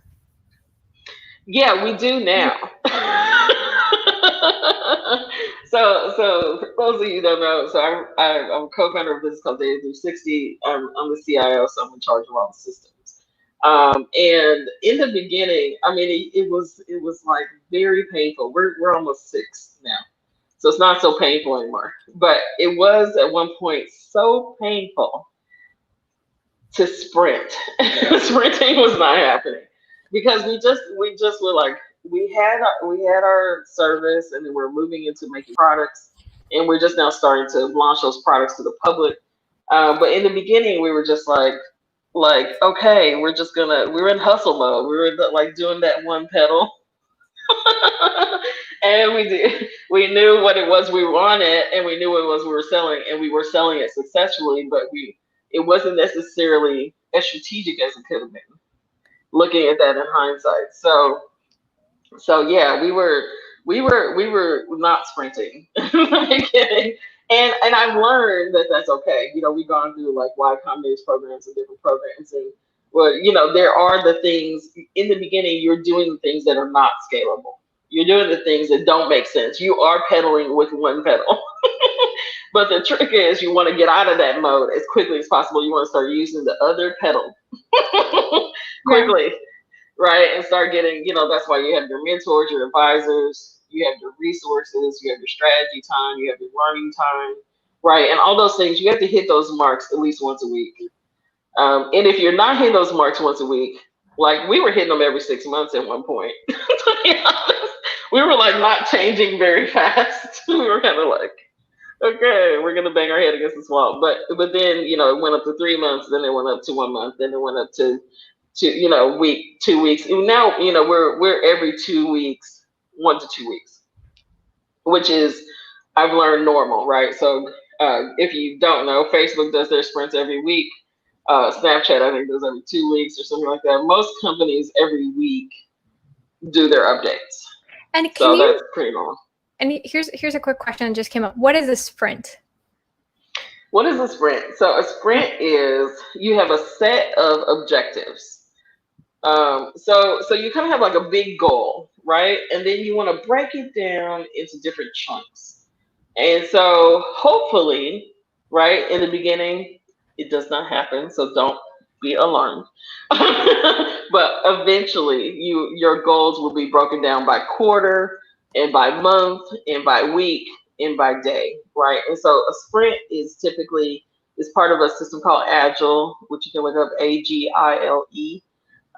Yeah, we do now. So for those of you who don't know, so I'm a co-founder of a business called Data 360. I'm the CIO, so I'm in charge of all the systems. And in the beginning, I mean, it was like very painful. We're almost 6 now, so it's not so painful anymore. But it was at one point so painful to sprint. Sprinting was not happening because we just were like we had our service and then we're moving into making products and we're just now starting to launch those products to the public. But in the beginning, we were just like okay, we're in hustle mode. We were like doing that one pedal. And we knew what it was we wanted and we knew what it was we were selling and we were selling it successfully, but it wasn't necessarily as strategic as it could have been looking at that in hindsight. So yeah, we were not sprinting in the beginning. And I've learned that that's okay. We've gone through like Y Combinator programs and different programs, and well, there are the things in the beginning. You're doing the things that are not scalable. You're doing the things that don't make sense. You are pedaling with one pedal. But the trick is you want to get out of that mode as quickly as possible. You want to start using the other pedal Yeah. quickly, right? And start getting, that's why you have your mentors, your advisors, you have your resources, you have your strategy time, you have your learning time, right? And all those things, you have to hit those marks at least once a week. And if you're not hitting those marks once a week, like we were hitting them every 6 months at one point. To be honest, we were like not changing very fast. We were kind of like, okay, we're gonna bang our head against the wall. But then it went up to 3 months, then it went up to 1 month, then it went up to week 2 weeks. And now we're every 2 weeks, 1 to 2 weeks, which is I've learned normal, right? So if you don't know, Facebook does their sprints every week. Snapchat I think does every 2 weeks or something like that. Most companies every week do their updates, And can so you? that's pretty normal. And here's a quick question that just came up. What is a sprint? What is a sprint? So a sprint is you have a set of objectives. So you kind of have like a big goal, right? And then you want to break it down into different chunks. And so hopefully, right, in the beginning, it does not happen, so don't be alarmed. But eventually your goals will be broken down by quarter and by month and by week and by day, right? And so a sprint is part of a system called Agile, which you can look up Agile.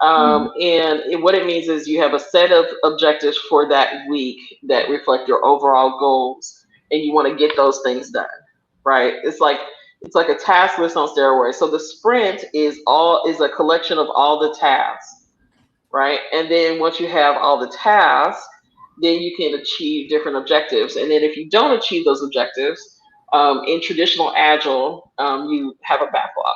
Mhm. And what it means is you have a set of objectives for that week that reflect your overall goals, and you want to get those things done, right? It's like a task list on steroids. So the sprint is a collection of all the tasks, right? And then once you have all the tasks, then you can achieve different objectives. And then if you don't achieve those objectives, in traditional agile, you have a backlog.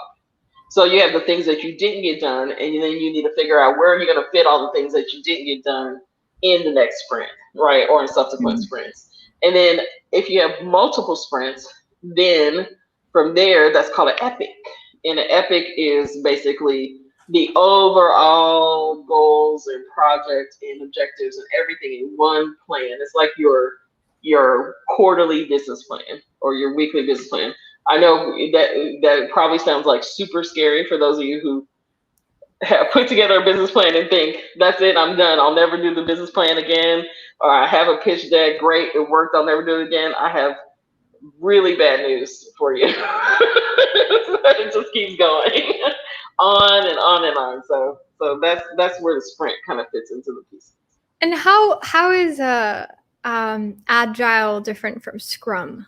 So you have the things that you didn't get done, and then you need to figure out where you're going to fit all the things that you didn't get done in the next sprint, right, or in subsequent Mhm. sprints. And then if you have multiple sprints, then from there, that's called an epic. And an epic is basically the overall goals and projects and objectives and everything in one plan. It's like your quarterly business plan or your weekly business plan. I know that probably sounds like super scary for those of you who have put together a business plan and think that's it, I'm done. I'll never do the business plan again. Or I have a pitch deck, great, it worked. I'll never do it again. I have really bad news for you. It just keeps going on and on and on. So that's where the sprint kind of fits into the piece. And how is agile different from Scrum?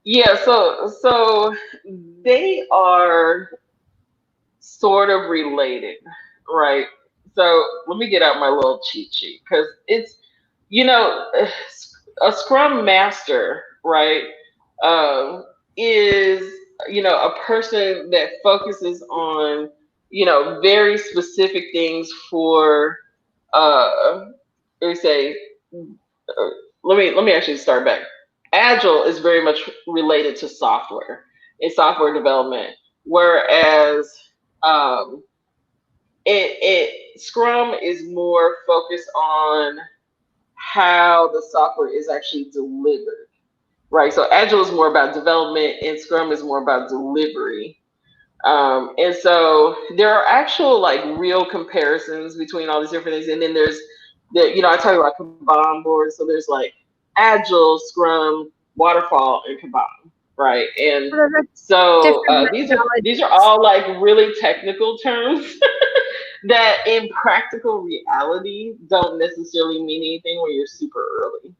Yeah, so they are sort of related, right? So let me get out my little cheat sheet because it's, you know, a Scrum Master, right, um, is, a person that focuses on, very specific things for, uh, let me say, uh, let me actually start back. Agile is very much related to software and software development, whereas um, it Scrum is more focused on how the software is actually delivered, right? So Agile is more about development, and Scrum is more about delivery. And so there are actual like real comparisons between all these different things. And then there's I talk about Kanban boards. So there's like Agile, Scrum, Waterfall, and Kanban, right? And So those are so different these are methodologies. all like really technical terms that in practical reality don't necessarily mean anything when you're super early.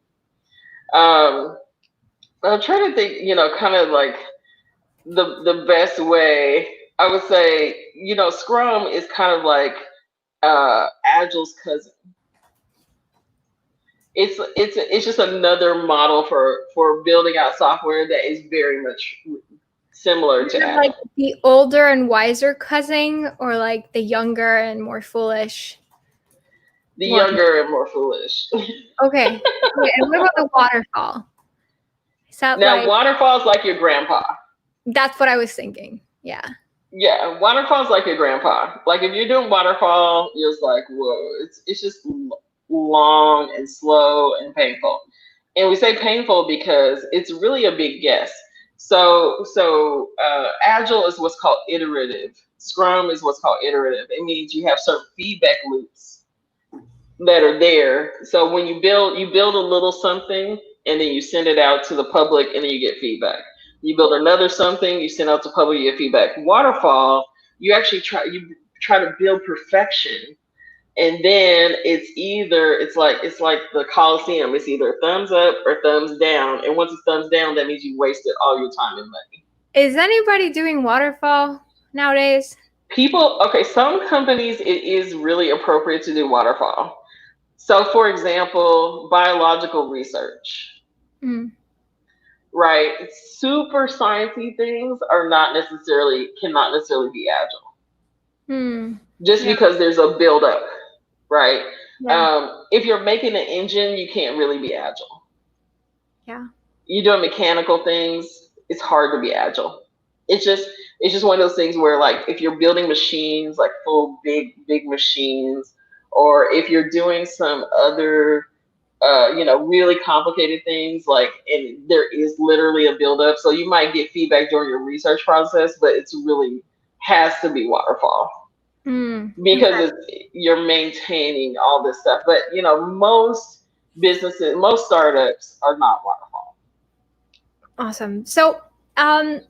Um, I'm trying to think, kind of like the best way. I would say, Scrum is kind of like Agile's cousin. It's just another model for building out software that is very much similar Is to it like Agile. the older and wiser cousin, or like the younger and more foolish The one? younger and more foolish. Okay. Okay. And what about the waterfall? Is that Now, like, waterfall's like your grandpa. that's what I was thinking. Yeah. Yeah, waterfall's like your grandpa. Like if you're doing waterfall, you're just like, whoa, it's just long and slow and painful. And we say painful because it's really a big guess. So agile is what's called iterative. Scrum is what's called iterative. It means you have certain feedback loops that are there. So when you build a little something and then you send it out to the public and then you get feedback. You build another something, you send out to public, you get feedback. Waterfall, you try to build perfection, and then it's like the Coliseum. It's either thumbs up or thumbs down. And once it's thumbs down, that means you wasted all your time and money. Is anybody doing waterfall nowadays? Okay, some companies it is really appropriate to do waterfall. So, for example, biological research, Mm. right? Super sciencey things cannot necessarily be agile, Hmm. just Yeah. because there's a buildup, right? Yeah. If you're making an engine, you can't really be agile. Yeah. You're doing mechanical things, it's hard to be agile. It's just it's just one of those things where like if you're building machines, like full big machines, or if you're doing some other really complicated things, like, and there is literally a buildup. So you might get feedback during your research process, but it's really has to be waterfall Mm. because Okay. you're maintaining all this stuff. But most businesses, most startups are not waterfall. Awesome. So, um,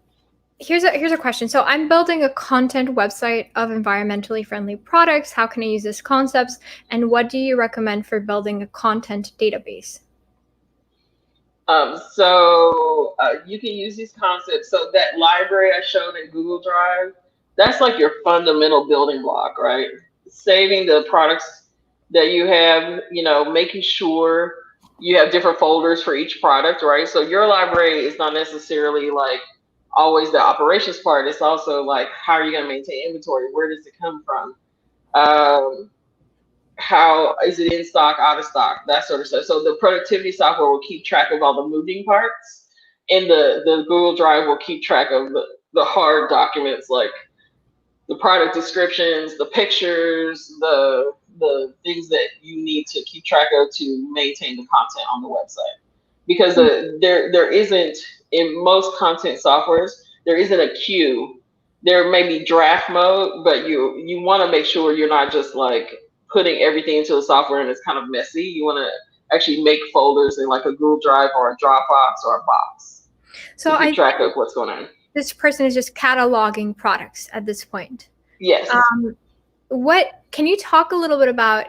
here's a question. So, I'm building a content website of environmentally friendly products. How can I use these concepts? And what do you recommend for building a content database? So you can use these concepts. So that library I showed in Google Drive, that's like your fundamental building block, right? Saving the products that you have, making sure you have different folders for each product, right? So your library is not necessarily like always the operations part. It's also like how are you going to maintain inventory? Where does it come from? Um, how is it in stock, out of stock, that sort of stuff. So the productivity software will keep track of all the moving parts, and the Google Drive will keep track of the hard documents like the product descriptions, the pictures, the things that you need to keep track of to maintain the content on the website. Because there isn't, in most content softwares, there isn't a queue. There may be draft mode, but you want to make sure you're not just like putting everything into the software and it's kind of messy. You want to actually make folders in like a Google Drive or a Dropbox or a box So, to keep I track of what's going on. this person is just cataloging products at this point. Yes. What can you talk a little bit about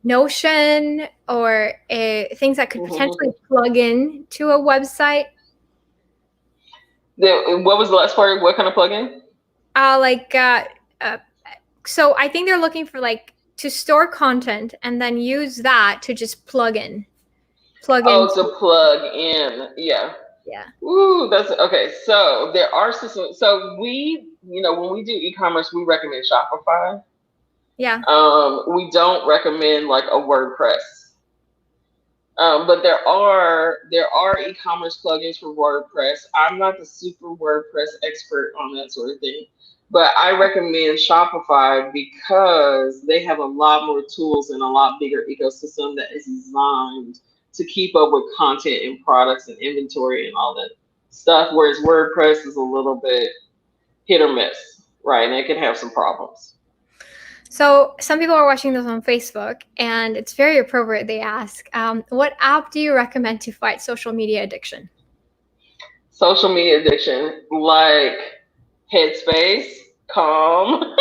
Notion or things that could potentially plug in to a website. What was the last part? What kind of plugin? So I think they're looking for like to store content and then use that to just plug in. Oh, to plug in. Yeah. Yeah. Ooh, that's okay. So there are systems. So we, when we do e-commerce, we recommend Shopify. Yeah. We don't recommend like a WordPress. But there are e-commerce plugins for WordPress. I'm not the super WordPress expert on that sort of thing, but I recommend Shopify because they have a lot more tools and a lot bigger ecosystem that is designed to keep up with content and products and inventory and all that stuff. Whereas WordPress is a little bit hit or miss, right? And it can have some problems. So some people are watching this on Facebook, and it's very appropriate they ask, what app do you recommend to fight social media addiction? Social media addiction, like Headspace, Calm,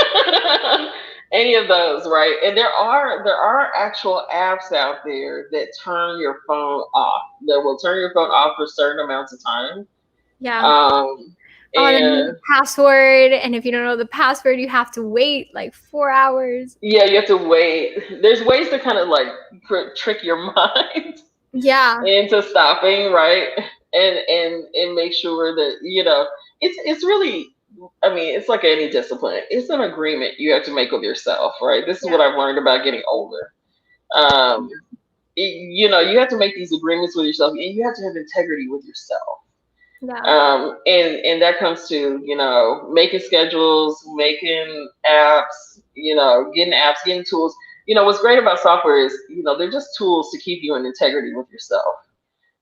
any of those, right? And there are actual apps out there that turn your phone off. That will turn your phone off for certain amounts of time. Yeah. And password, and if you don't know the password, you have to wait like 4 hours. Yeah, you have to wait. There's ways to kind of like trick your mind. Yeah. Into stopping, right? And make sure that it's really, I mean, it's like any discipline. It's an agreement you have to make with yourself, right? This is what I've learned about getting older. You have to make these agreements with yourself, and you have to have integrity with yourself. Yeah. And that comes to making schedules, making apps, getting tools. What's great about software is they're just tools to keep you in integrity with yourself,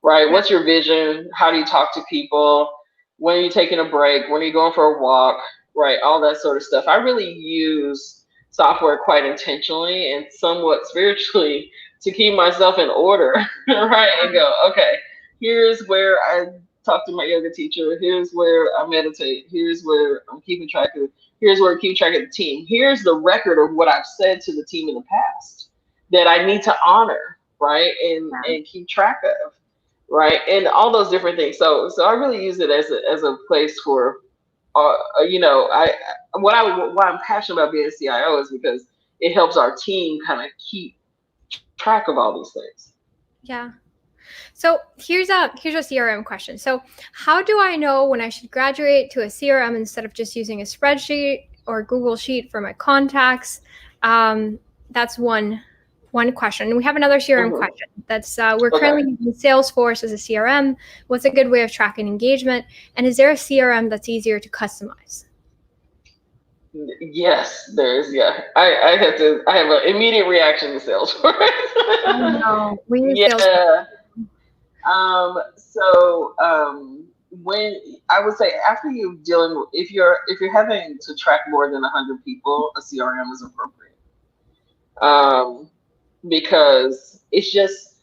right? Yeah. What's your vision? How do you talk to people? When are you taking a break? When are you going for a walk? Right? All that sort of stuff. I really use software quite intentionally and somewhat spiritually to keep myself in order, right? And go, okay, here's where I talk to my yoga teacher. Here's where I meditate. Here's where I'm keeping track of. Here's where I keep track of the team. Here's the record of what I've said to the team in the past that I need to honor, right? And keep track of, right? And all those different things. So I really use it as a place for, I why I'm passionate about being a CIO is because it helps our team kind of keep track of all these things. Yeah. So here's a CRM question. So how do I know when I should graduate to a CRM instead of just using a spreadsheet or Google Sheet for my contacts? That's one question. And we have another CRM question. That's we're currently using Salesforce as a CRM. What's a good way of tracking engagement? And is there a CRM that's easier to customize? Yes, there is. Yeah, I have an immediate reaction to Salesforce. Oh no, we use Salesforce. When I would say after you dealing, if you're having to track more than 100 people, a CRM is appropriate. Because it's just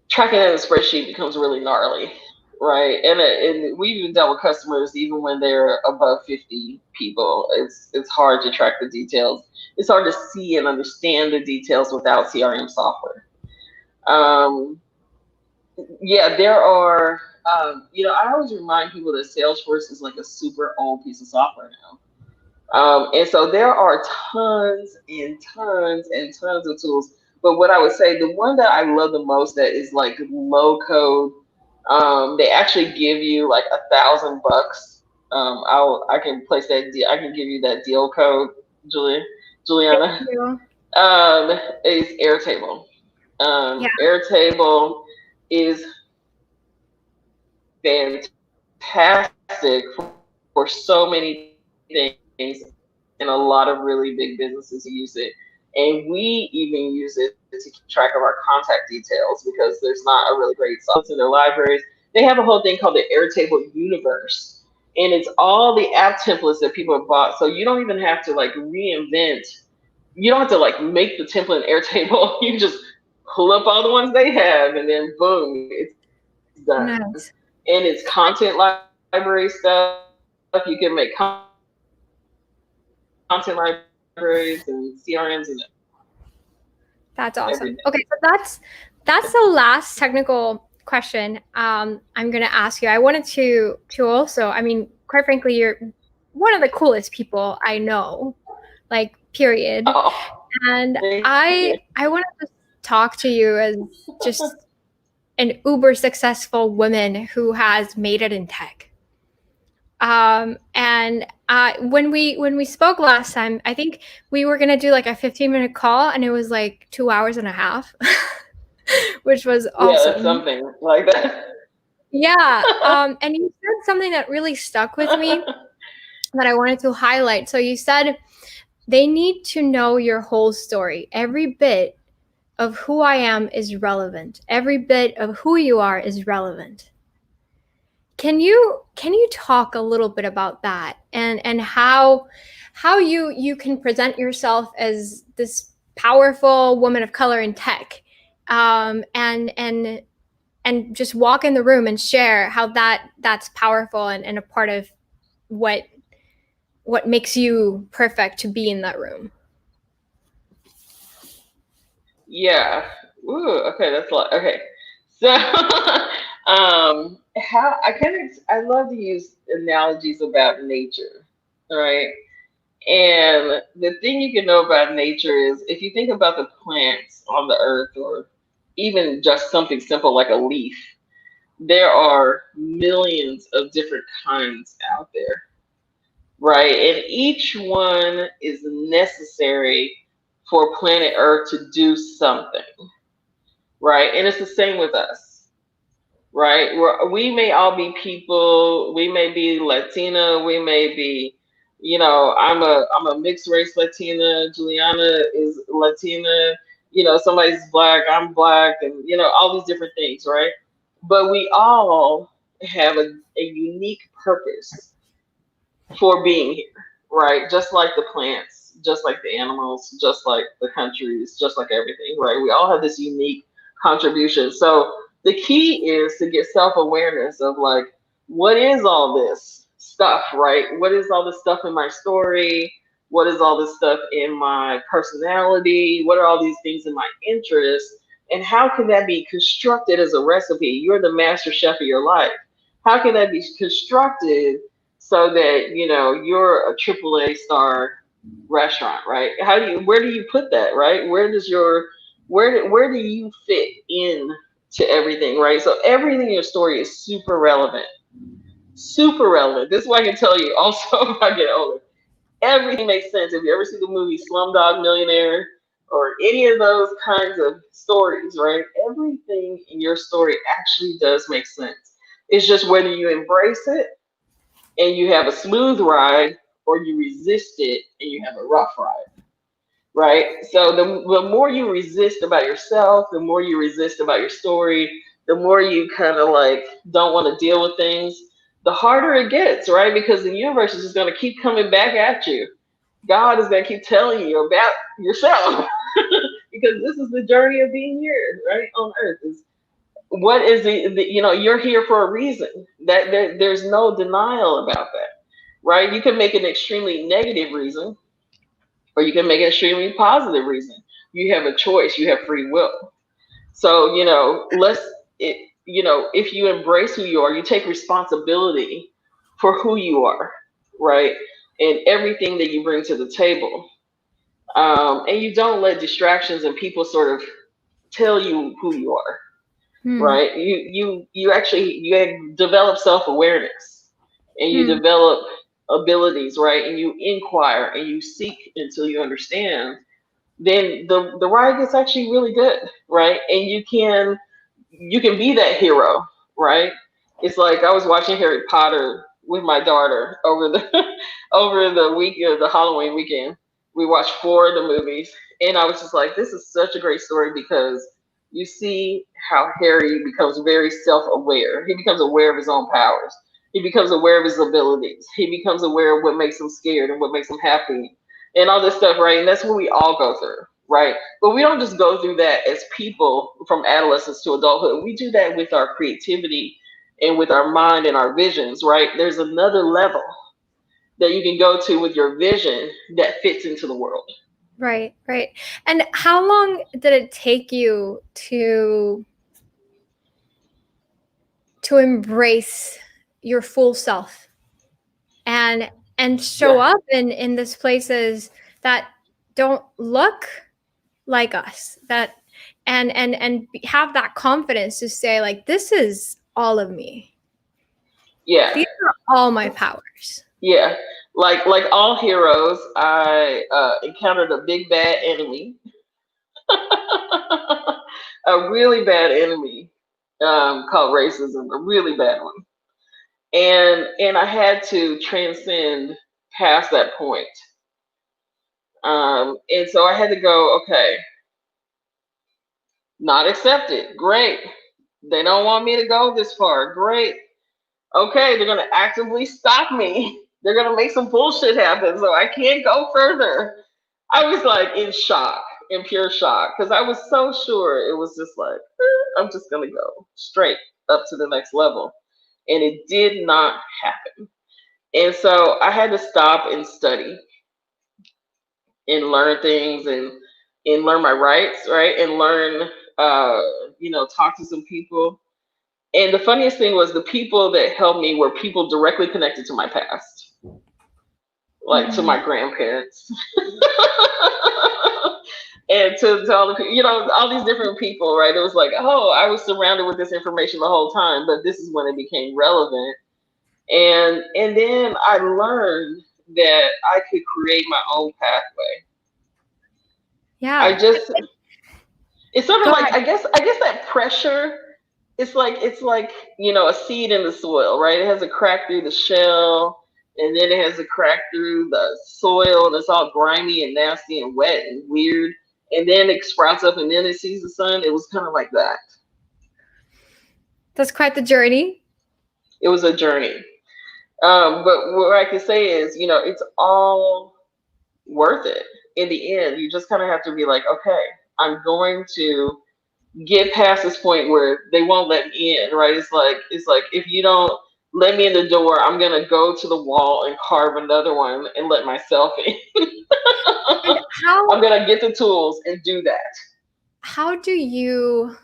tracking in a spreadsheet becomes really gnarly, right? And we've even dealt with customers even when they're above 50 people. It's hard to track the details. It's hard to see and understand the details without CRM software. Yeah, there are. I always remind people that Salesforce is like a super old piece of software now. And so there are tons and tons and tons of tools. But what I would say, the one that I love the most that is like low code, they actually give you like $1,000. I can place that deal. I can give you that deal code, Juliana. Is Airtable. Airtable is fantastic for so many things, and a lot of really big businesses use it. And we even use it to keep track of our contact details because there's not a really great software in their libraries. They have a whole thing called the Airtable universe, and it's all the app templates that people have bought. So you don't even have to like reinvent. You don't have to like make the template in Airtable. You just pull up all the ones they have, and then boom, it's done. Nice. And it's content library stuff. You can make content libraries and CRMs and That's awesome. everything. Okay, so that's the last technical question I'm going to ask you. I wanted to also, I mean, quite frankly, you're one of the coolest people I know, like period. Oh, And thank you. I want to talk to you as just an uber successful woman who has made it in tech. And when we spoke last time, I think we were gonna do like a 15-minute call, and it was like 2 hours and a half, which was Yeah, that's awesome. something like that. Yeah. And you said something that really stuck with me that I wanted to highlight. So you said they need to know your whole story. Every bit of who I am is relevant. Every bit of who you are is relevant. Can you talk a little bit about that and how you can present yourself as this powerful woman of color in tech, and just walk in the room and share how that's powerful and a part of what what makes you perfect to be in that room. Yeah. Ooh, okay, that's a lot. Okay. So, how I kind of I love to use analogies about nature, right? And the thing you can know about nature is if you think about the plants on the earth, or even just something simple like a leaf, there are millions of different kinds out there, right? And each one is necessary for planet Earth to do something, right? And it's the same with us, right? We may all be people. We may be Latina. We may be, I'm a mixed race Latina. Juliana is Latina. Somebody's black. I'm black, and all these different things, right? But we all have a unique purpose for being here, right? Just like the plants, just like the animals, just like the countries, just like everything, right? We all have this unique contribution. So the key is to get self awareness of like, what is all this stuff, right? What is all this stuff in my story? What is all this stuff in my personality? What are all these things in my interests? And how can that be constructed as a recipe? You're the master chef of your life. How can that be constructed so that you're a AAA star restaurant, right? Where do you put that, right? Where do you fit in to everything, right? So everything in your story is super relevant, super relevant. This is why I can tell you also if I get older, everything makes sense. If you ever see the movie Slumdog Millionaire or any of those kinds of stories, right? Everything in your story actually does make sense. It's just whether you embrace it and you have a smooth ride, or you resist it and you have a rough ride, right? So the more you resist about yourself, the more you resist about your story, the more you kind of like don't want to deal with things, the harder it gets, right? Because the universe is just going to keep coming back at you. God is going to keep telling you about yourself because this is the journey of being here, right, on earth. Is what is you're here for a reason. There's no denial about that, right? You can make an extremely negative reason, or you can make an extremely positive reason. You have a choice. You have free will. So if you embrace who you are, you take responsibility for who you are, right, and everything that you bring to the table, and you don't let distractions and people sort of tell you who you are, Hmm. right? You actually develop self awareness, and you Hmm. develop abilities, right? And you inquire and you seek until you understand. Then the ride gets actually really good, right? And you can be that hero, right? It's like I was watching Harry Potter with my daughter over the over the week of the Halloween weekend. We watched four of the movies, and I was just like, this is such a great story because you see how Harry becomes very self-aware. He becomes aware of his own powers. He becomes aware of his abilities. He becomes aware of what makes him scared and what makes him happy and all this stuff, right? And that's what we all go through, right? But we don't just go through that as people from adolescence to adulthood. We do that with our creativity and with our mind and our visions, right? There's another level that you can go to with your vision that fits into the world, Right, right. And how long did it take you to embrace your full self and show Yeah. up in these places that don't look like us, that and have that confidence to say, like, this is all of me. Yeah. These are all my powers. Yeah. Like all heroes, I encountered a big bad enemy, a really bad enemy, called racism, a really bad one. And I had to transcend past that point. And so I had to go, okay, not accepted. Great. They don't want me to go this far. Great. Okay, they're gonna actively stop me. They're gonna make some bullshit happen, so I can't go further. I was like in shock, in pure shock, because I was so sure it was just like, I'm just gonna go straight up to the next level. And it did not happen. And so I had to stop and study and learn things and learn my rights, right? And learn uh, talk to some people. And the funniest thing was the people that helped me were people directly connected to my past, like to Mhm. my grandparents. And to all the people, all these different people, right? It was like, oh, I was surrounded with this information the whole time, but this is when it became relevant. And then I learned that I could create my own pathway. I Yeah. just It's sort of Go like, ahead. I guess that pressure, it's like a seed in the soil, right? It has a crack through the shell, and then it has a crack through the soil, and it's all grimy and nasty and wet and weird, and then it sprouts up, and then it sees the sun. It was kind of like that. That's quite the journey. It was a journey. But what I can say is, it's all worth it in the end. You just kind of have to be like, okay, I'm going to get past this point where they won't let me in, right? It's like if you don't let me in the door, I'm gonna go to the wall and carve another one and let myself in. And I'm gonna get the tools and do that. how do you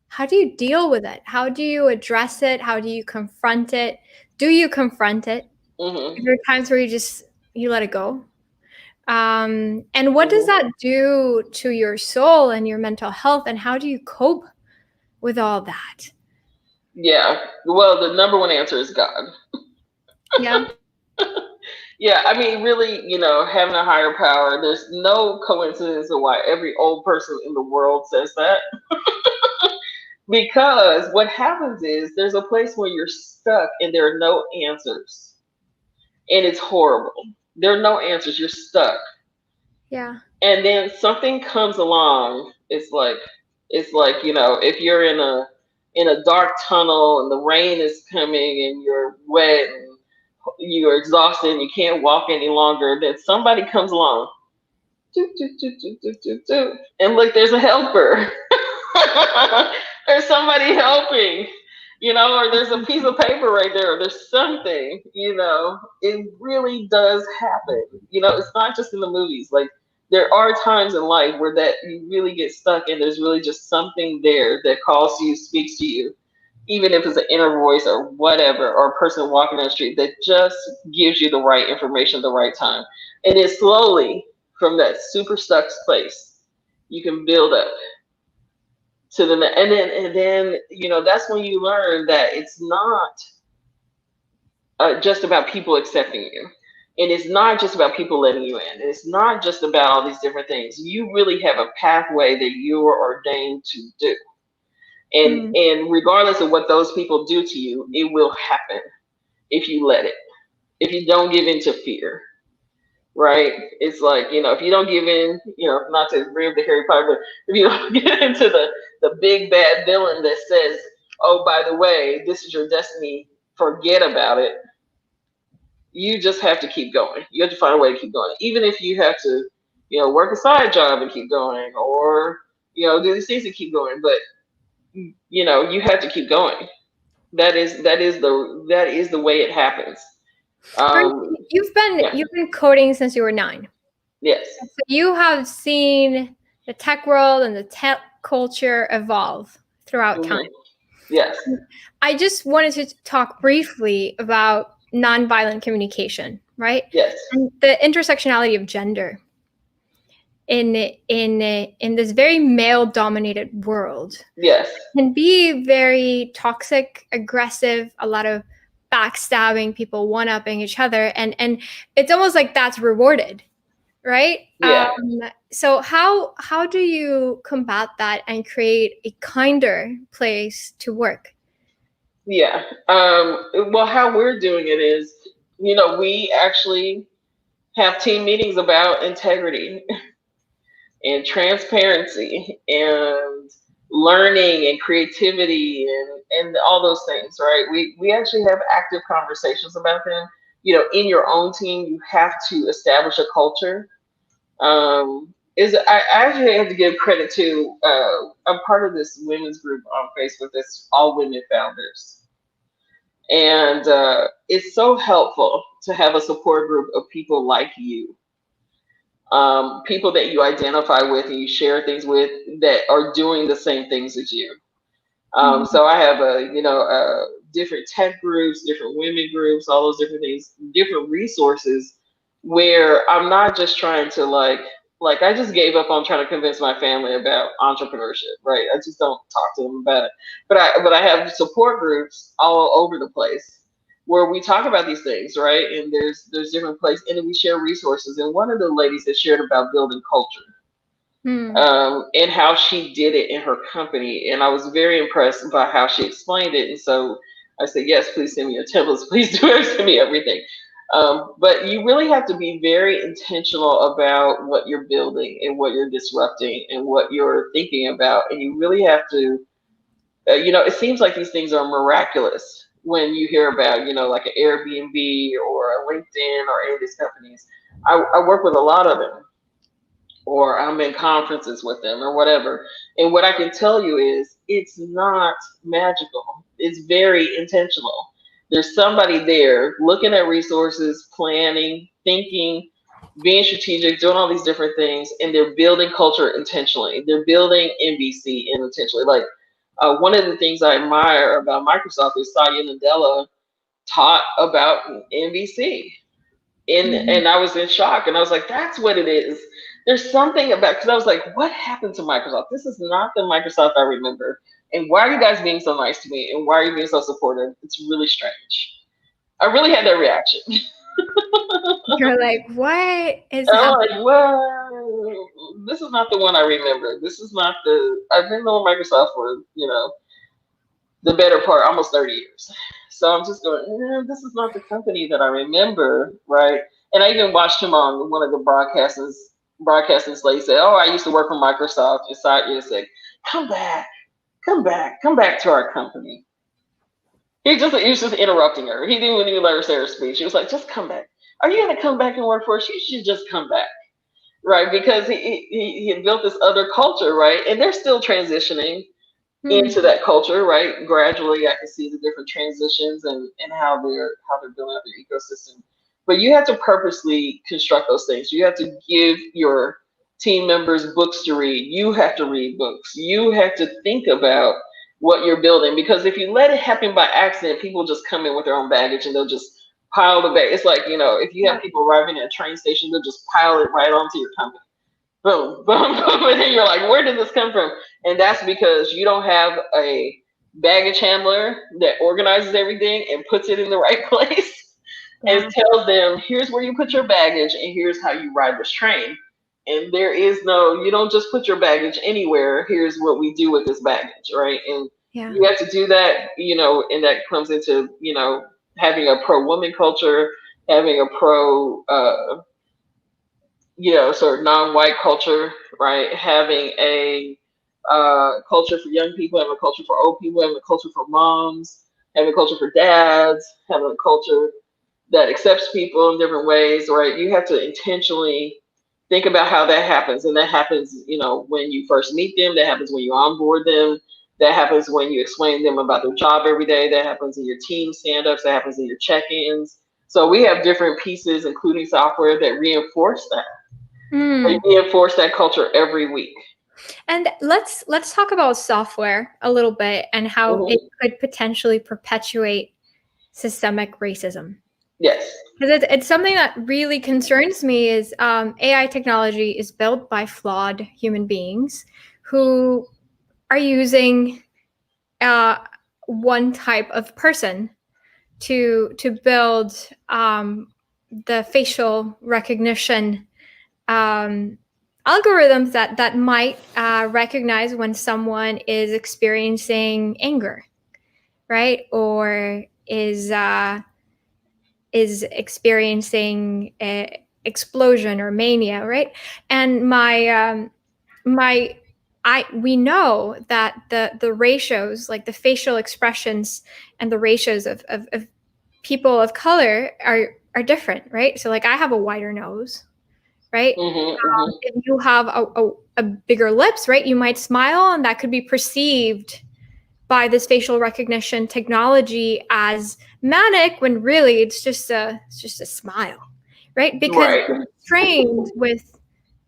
how do you deal with it? How do you address it? How do you confront it? Do you confront it? Hmm. Is there times where you let it go? And what does Hmm. that do to your soul and your mental health? And how do you cope with all that? Yeah. Well, the number one answer is God. Yeah. Yeah, I mean, really, having a higher power. There's no coincidence of why every old person in the world says that. Because what happens is there's a place where you're stuck and there are no answers. And it's horrible. There are no answers. You're stuck. Yeah. And then something comes along. It's like, if you're in a dark tunnel and the rain is coming and you're wet and you're exhausted and you can't walk any longer, then somebody comes along. Doot, doot, doot, doot, doot, doot, doot. And look, there's a helper. There's somebody helping, or there's a piece of paper right there, or there's something, it really does happen. It's not just in the movies. Like, there are times in life where that you really get stuck and there's really just something there that calls to you, speaks to you, even if it's an inner voice or whatever, or a person walking down the street that just gives you the right information at the right time. And then slowly, from that super stuck place, you can build up to the and then that's when you learn that it's not just about people accepting you, and it's not just about people letting you in, and it's not just about all these different things. You really have a pathway that you are ordained to do, and Mm. and regardless of what those people do to you, it will happen if you let it, if you don't give in to fear, right? It's like, if you don't give in, not to bring up the Harry Potter, but if you don't get into the big bad villain that says, oh, by the way, this is your destiny, forget about it. You just have to keep going. You have to find a way to keep going, even if you have to, work a side job and keep going, or do these things to keep going. But you have to keep going. That is the way it happens. Right. Um, You've been yeah. you've been coding since you were 9. Yes. So you have seen the tech world and the tech culture evolve throughout time. Hmm. Yes. I just wanted to talk briefly about nonviolent communication, right? Yes. And the intersectionality of gender in this very male dominated world Yes. can be very toxic, aggressive, a lot of backstabbing, people one-upping each other, and it's almost like that's rewarded, right? Yeah. So how do you combat that and create a kinder place to work? Yeah. Well, how we're doing it is, we actually have team meetings about integrity and transparency and learning and creativity and all those things, right? We actually have active conversations about them. In your own team, you have to establish a culture. I actually have to give credit to, I'm part of this women's group on Facebook that's all women founders. And it's so helpful to have a support group of people like you, people that you identify with and you share things with that are doing the same things as you. Mhm. So I have different tech groups, different women groups, all those different things, different resources where I'm not just trying to like I just gave up on trying to convince my family about entrepreneurship, right? I just don't talk to them about it. But I have support groups all over the place where we talk about these things, right? And there's different places, and then we share resources. And one of the ladies that shared about building culture, Hmm. and how she did it in her company. And I was very impressed by how she explained it. And so I said, yes, please send me your templates. Please do send me everything. But you really have to be very intentional about what you're building and what you're disrupting and what you're thinking about. And you really have to, it seems like these things are miraculous when you hear about, like an Airbnb or a LinkedIn or any of these companies. I work with a lot of them, or I'm in conferences with them or whatever. And what I can tell you is it's not magical. It's very intentional. There's somebody there looking at resources, planning, thinking, being strategic, doing all these different things, and they're building culture intentionally. They're building NBC intentionally. Like one of the things I admire about Microsoft is Satya Nadella taught about NBC, and Mhm. I was in shock, and I was like, that's what it is. There's something about, because I was like, what happened to Microsoft? This is not the Microsoft I remember. And why are you guys being so nice to me? And why are you being so supportive? It's really strange. I really had that reaction. You're like, what is I'm happening? like, well, this is not the one I remember. This is not the. I've been knowing Microsoft for the better part, almost 30 years. So I'm just going, this is not the company that I remember, right? And I even watched him on one of the broadcasting slates say, oh, I used to work for Microsoft. And Satya said, come back, come back, come back to our company. He was just interrupting her. He didn't even let her say her speech. He was like, just come back. Are you going to come back and work for us? You should just come back, right? Because he had built this other culture, right? And they're still transitioning Hmm. into that culture, right? Gradually, I can see the different transitions and how they're building up their ecosystem. But you have to purposely construct those things. You have to give your team members books to read. You have to read books. You have to think about what you're building, because if you let it happen by accident, people just come in with their own baggage and they'll just pile the bag. It's like, if you have Yeah. people arriving at a train station, they'll just pile it right onto your company. Boom, boom, boom. And then you're like, where did this come from? And that's because you don't have a baggage handler that organizes everything and puts it in the right place and Yeah. tells them, here's where you put your baggage and here's how you ride this train. And there is no, you don't just put your baggage anywhere. Here's what we do with this baggage, right? And Yeah. you have to do that, and that comes into, having a pro woman culture, having a pro sort of non-white culture, right? Having a culture for young people, having a culture for old people, having a culture for moms, having a culture for dads, having a culture that accepts people in different ways, right? You have to intentionally think about how that happens. And that happens, when you first meet them, that happens when you onboard them, that happens when you explain to them about their job every day, that happens in your team stand-ups, that happens in your check-ins. So we have different pieces, including software, that reinforce that. They Mm. reinforce that culture every week. And let's talk about software a little bit and how it Hmm. could potentially perpetuate systemic racism. Yes. Because it's something that really concerns me is AI technology is built by flawed human beings who are using uh, one type of person to build the facial recognition um, algorithms that might recognize when someone is experiencing anger, right, or is experiencing a explosion or mania, right? And my I we know that the ratios, like the facial expressions and the ratios of people of color are different, right? So like I have a wider nose, right? Hmm. Hmm. If you have a bigger lips, right, you might smile, and that could be perceived by this facial recognition technology as manic when really it's just a smile, right? Because Right. it's trained with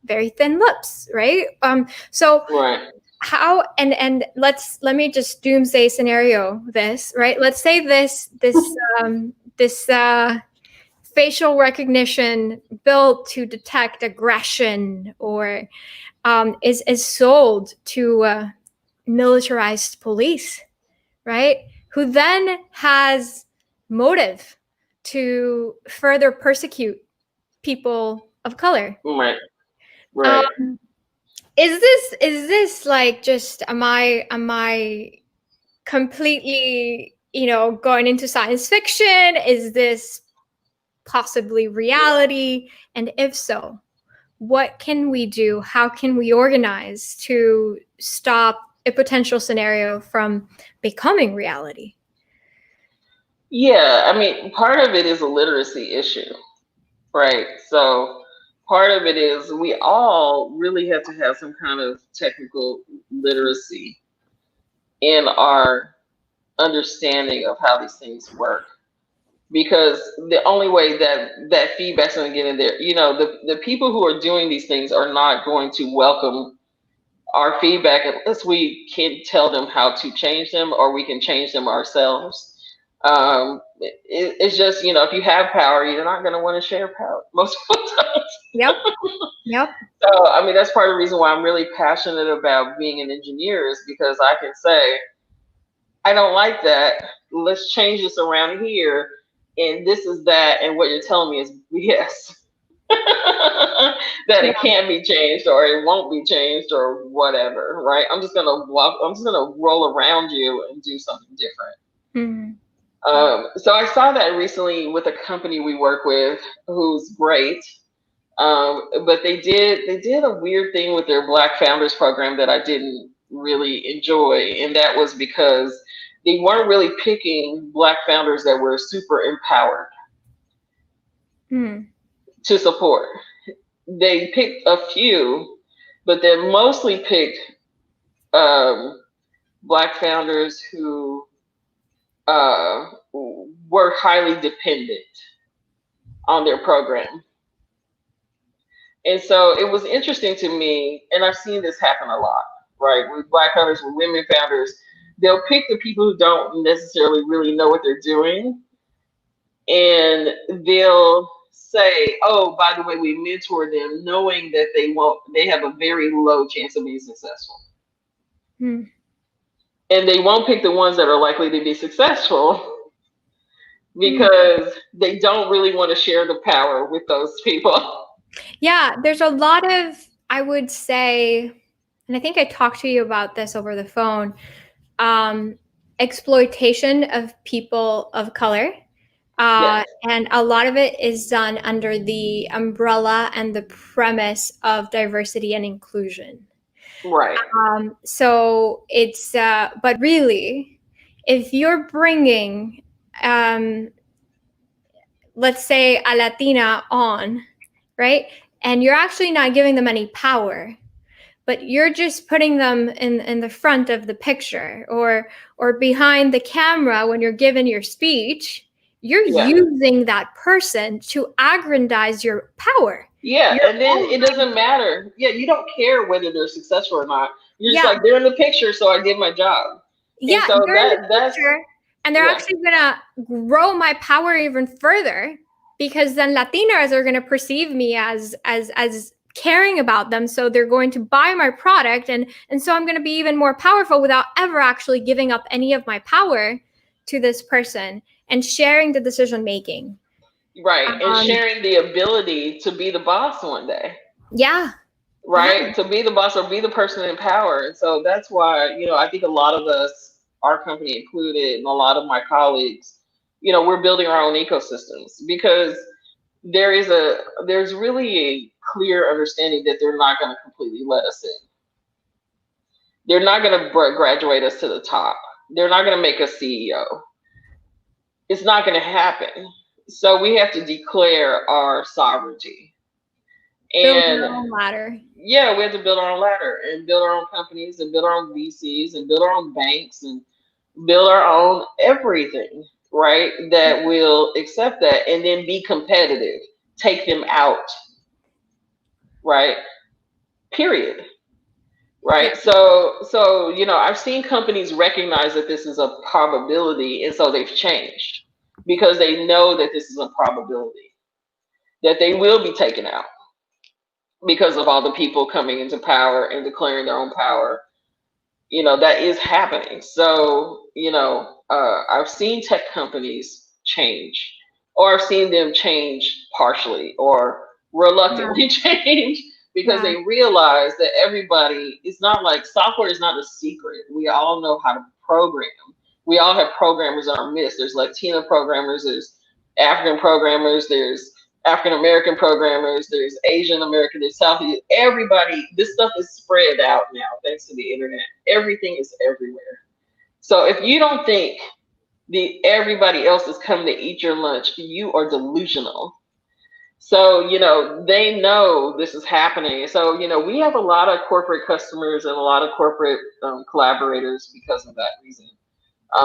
very thin lips, right? So Right. how let me just doomsday scenario this, right? Let's say this facial recognition built to detect aggression or is sold to militarized police, right? Who then has motive to further persecute people of color. Right. Right. Um, is this like just am I completely going into science fiction? Is this possibly reality? And if so, what can we do? How can we organize to stop a potential scenario from becoming reality? Yeah. I mean, part of it is a literacy issue, right? So part of it is we all really have to have some kind of technical literacy in our understanding of how these things work. Because the only way that feedback's going to get in there, the people who are doing these things are not going to welcome our feedback unless we can tell them how to change them or we can change them ourselves. It's just, if you have power, you're not going to want to share power most of the time. Yep. Yep. So, I mean, that's part of the reason why I'm really passionate about being an engineer is because I can say, I don't like that. Let's change this around here. And this is that. And what you're telling me is yes. That Yeah. it can't be changed or it won't be changed or whatever, right? I'm just gonna roll around you and do something different. Mhm. So I saw that recently with a company we work with who's great. But they did a weird thing with their Black Founders program that I didn't really enjoy, and that was because they weren't really picking Black founders that were super empowered Mhm. to support. They picked a few, but they mostly picked um, Black founders who were highly dependent on their program. And so it was interesting to me, and I've seen this happen a lot, right? With Black founders, with women founders, they'll pick the people who don't necessarily really know what they're doing, and they'll say, "Oh, by the way, we mentor them, knowing that they have a very low chance of being successful." Mhm. And they won't pick the ones that are likely to be successful Mhm. because they don't really want to share the power with those people. Yeah, there's a lot of, I would say, and I think I talked to you about this over the phone, um, exploitation of people of color. Yes, And a lot of it is done under the umbrella and the premise of diversity and inclusion. right. So but really, if you're bringing, um, let's say, a Latina on, right? And you're actually not giving them any power, but you're just putting them in the front of the picture or behind the camera when you're giving your speech, you're Yeah, using that person to aggrandize your power. Yeah, You're and then all it doesn't matter. Yeah, you don't care whether they're successful or not. You're just yeah, like, they're in the picture, so I did my job. And yeah, so they're in the that's picture and they're yeah, actually gonna grow my power even further because then Latinas are gonna perceive me as caring about them. So they're going to buy my product and so I'm gonna be even more powerful without ever actually giving up any of my power to this person and sharing the decision making. right. And Um, sharing the ability to be the boss one day. yeah, yeah, Right? To be the boss or be the person in power. And so that's why, I think a lot of us, our company included, and a lot of my colleagues, we're building our own ecosystems because there's really a clear understanding that they're not going to completely let us in. They're not going to graduate us to the top. They're not going to make us CEO. It's not going to happen. So we have to declare our sovereignty. build And your own ladder. yeah, we have to build our own ladder and build our own companies and build our own VCs and build our own banks and build our own everything, right? That will accept that and then be competitive, take them out, right? Period. Yeah, Right. So I've seen companies recognize that this is a probability, and so they've changed because they know that this is a probability that they will be taken out because of all the people coming into power and declaring their own power. That is happening. So I've seen tech companies change, or I've seen them change partially or yeah, reluctantly change because yeah, they realize that everybody, it's not like software is not a secret. We all know how to program. We all have programmers in our midst. There's Latino programmers, there's African programmers, there's African American programmers, there's Asian American, there's South. Everybody, this stuff is spread out now thanks to the internet. Everything is everywhere. So if you don't think the everybody else is coming to eat your lunch, you are delusional. So they know this is happening. So we have a lot of corporate customers and a lot of corporate collaborators because of that reason.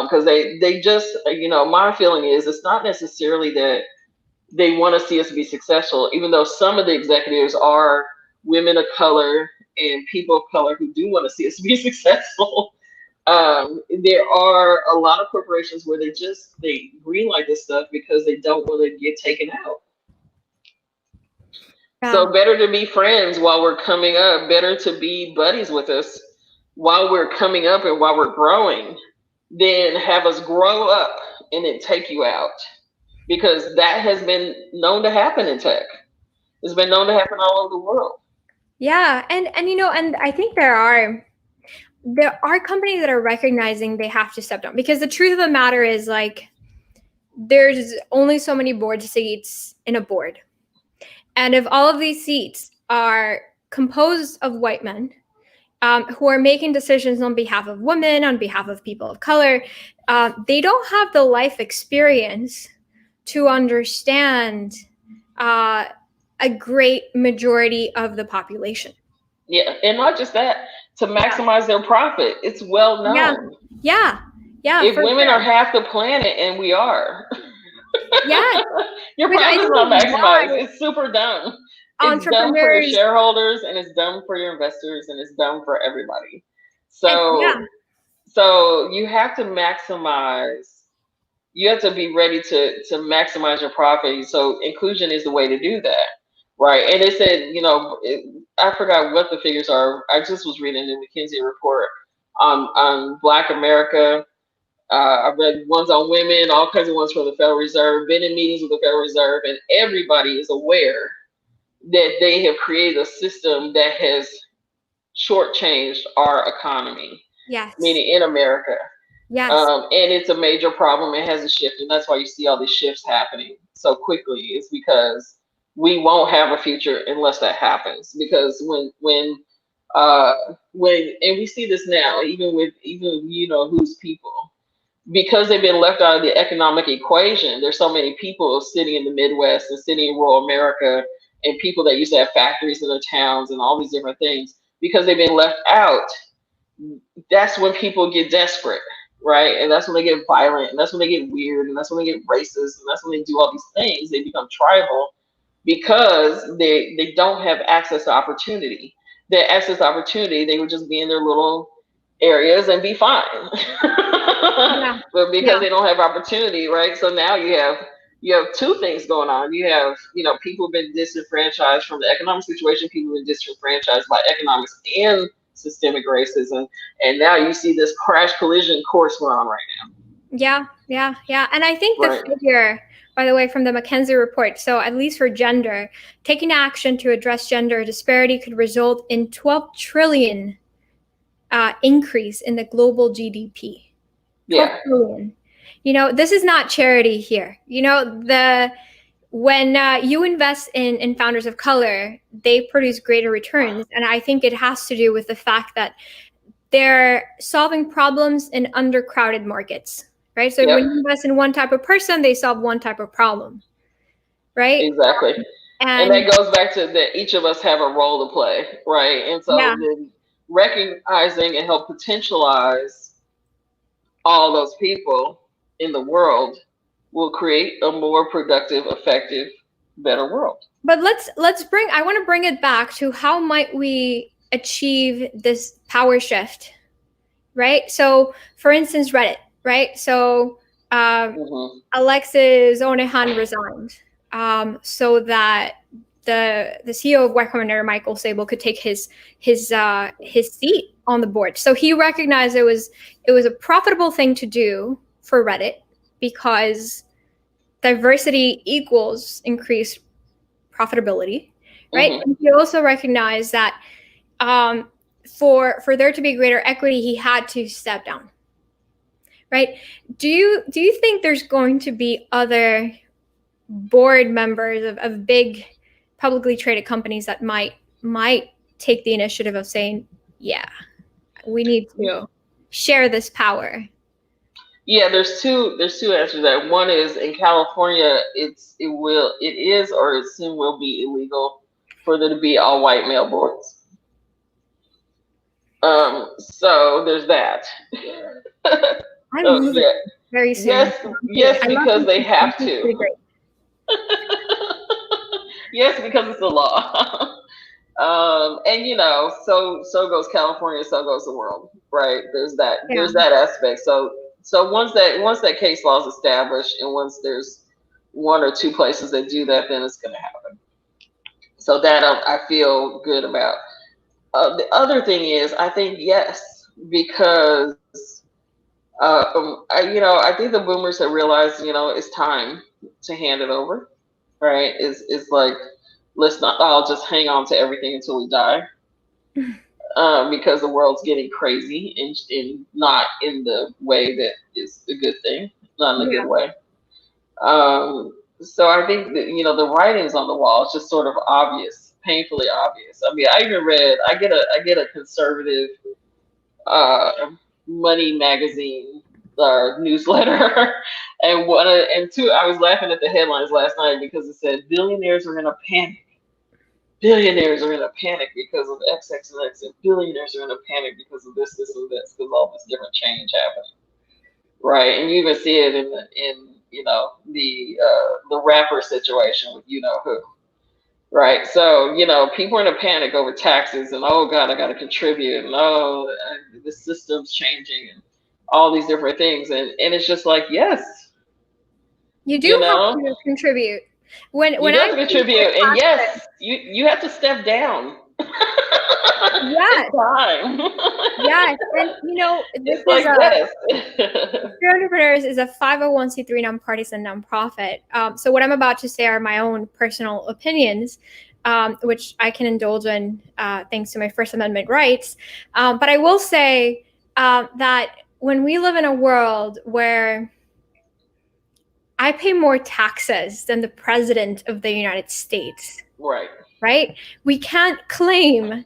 Because they just my feeling is it's not necessarily that they want to see us be successful, even though some of the executives are women of color and people of color who do want to see us be successful. There are a lot of corporations where they greenlight this stuff because they don't want to get taken out. yeah. So better to be friends while we're coming up, better to be buddies with us while we're coming up and while we're growing, than have us grow up and then take you out. Because that has been known to happen in tech. It's been known to happen all over the world. Yeah, and I think there are companies that are recognizing they have to step down because the truth of the matter is like there's only so many board seats in a board. And if all of these seats are composed of white men who are making decisions on behalf of women, on behalf of people of color, they don't have the life experience to understand uh, a great majority of the population. Yeah, and not just that, to Yeah, maximize their profit. It's well yeah, known. yeah, yeah, If for women are sure. half the planet, and we are, Yeah, your which I profit's think not is maximized. why It's super dumb. It's dumb for your entrepreneurs shareholders, and it's dumb for your investors, and it's dumb for everybody. and yeah, So you have to maximize. You have to be ready to maximize your profit. So inclusion is the way to do that, right? And they said, I forgot what the figures are. I just was reading the McKinsey report on Black America. I read ones on women, all kinds of ones from the Federal Reserve. Been in meetings with the Federal Reserve, and everybody is aware that they have created a system that has shortchanged our economy, yes, meaning in America. yes, And it's a major problem. It has a shift, and that's why you see all these shifts happening so quickly. It's because we won't have a future unless that happens. Because when and we see this now, even who's people, because they've been left out of the economic equation. There's so many people sitting in the Midwest and sitting in rural America, and people that used to have factories in their towns and all these different things, because they've been left out. That's when people get desperate, right? And that's when they get violent, and that's when they get weird, and that's when they get racist, and that's when they do all these things. They become tribal because they don't have access to opportunity. Their access to opportunity, they would just be in their little areas and be fine. Yeah. But because Yeah. they don't have opportunity, right? So now you have two things going on. You have, people have been disenfranchised from the economic situation, people have been disenfranchised by economics and systemic racism, and now you see this crash collision course we're on right now. Yeah. Yeah. Yeah. And I think the Right. figure, by the way, from the McKinsey report, so at least for gender, taking action to address gender disparity could result in 12 trillion increase in the global GDP. 12 Yeah. trillion. This is not charity here. When you invest in founders of color, they produce greater returns. And I think it has to do with the fact that they're solving problems in undercrowded markets, right? So Yep. when you invest in one type of person, they solve one type of problem, right? Exactly. And And that goes back to that each of us have a role to play, right? And yeah, so then recognizing and help potentialize all those people in the world will create a more productive, effective, better world. but I want to bring it back to how might we achieve this power shift, right? So, for instance, Reddit, right? So, Mm-hmm. Alexis Ohnehan resigned, so that the CEO of Y Combinator, Michael Sable, could take his seat on the board. So he recognized it was a profitable thing to do for Reddit because diversity equals increased profitability, right? Mm-hmm. And he also recognized that um, for there to be greater equity, he had to step down, right? Do you think there's going to be other board members of big publicly traded companies that might take the initiative of saying, yeah, we need Yeah. to share this power? Yeah, there's two answers to that. One is in California, it is or it soon will be illegal for there to be all white male boards. So there's that. I'm moving Yeah. very soon. Yes, I love because this. they have This is pretty to. great. Yes, because it's the law. And so goes California, so goes the world, right? There's that Yeah. there's that aspect. So once that case law is established, and once there's one or two places that do that, then it's going to happen. So that I feel good about. The other thing is, I think yes, because I think the boomers have realized, it's time to hand it over, right? It's like, let's not all just hang on to everything until we die, because the world's getting crazy and not in the way that is a good thing, not in a Yeah. good way. So I think that the writings on the wall is just sort of obvious, painfully obvious. I mean, I even read. I get a conservative uh, money magazine newsletter, and two. I was laughing at the headlines last night because it said billionaires are in a panic. Billionaires are in a panic because of X, X, and X, and billionaires are in a panic because of this, and this, because all this different change happening, right? And you even see it in the rapper situation with who, right? So people are in a panic over taxes, and oh God, I got to contribute, and the system's changing, and all these different things, and it's just like, yes, You do you have know, to contribute. When you do I have to see contribute, and my yes, you have to step down. It's yes, time. yes, and this It's is like, a yes. True Entrepreneurs is a 501c3 nonpartisan nonprofit. So what I'm about to say are my own personal opinions, which I can indulge in thanks to my First Amendment rights. But I will say that when we live in a world where I pay more taxes than the president of the United States, Right. right? We can't claim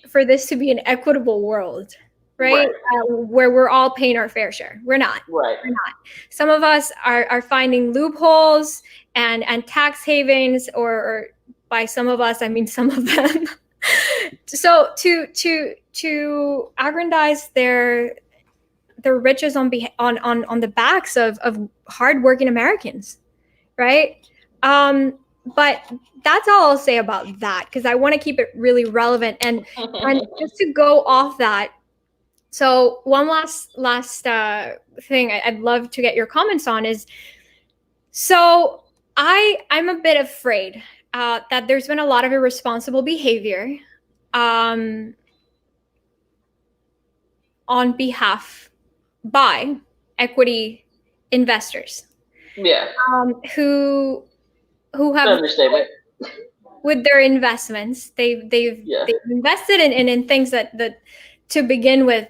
for this to be an equitable world, right? Right. Where we're all paying our fair share. We're not. Right. We're not. Some of us are finding loopholes and tax havens, or by some of us, I mean some of them. So to aggrandize their riches on the backs of hardworking Americans, right? but that's all I'll say about that, because I want to keep it really relevant. And just to go off that, so one last thing I'd love to get your comments on is, so I'm a bit afraid that there's been a lot of irresponsible behavior um, on behalf by equity investors Yeah. who have, Understatement. with their investments, they've Yeah. invested in things that to begin with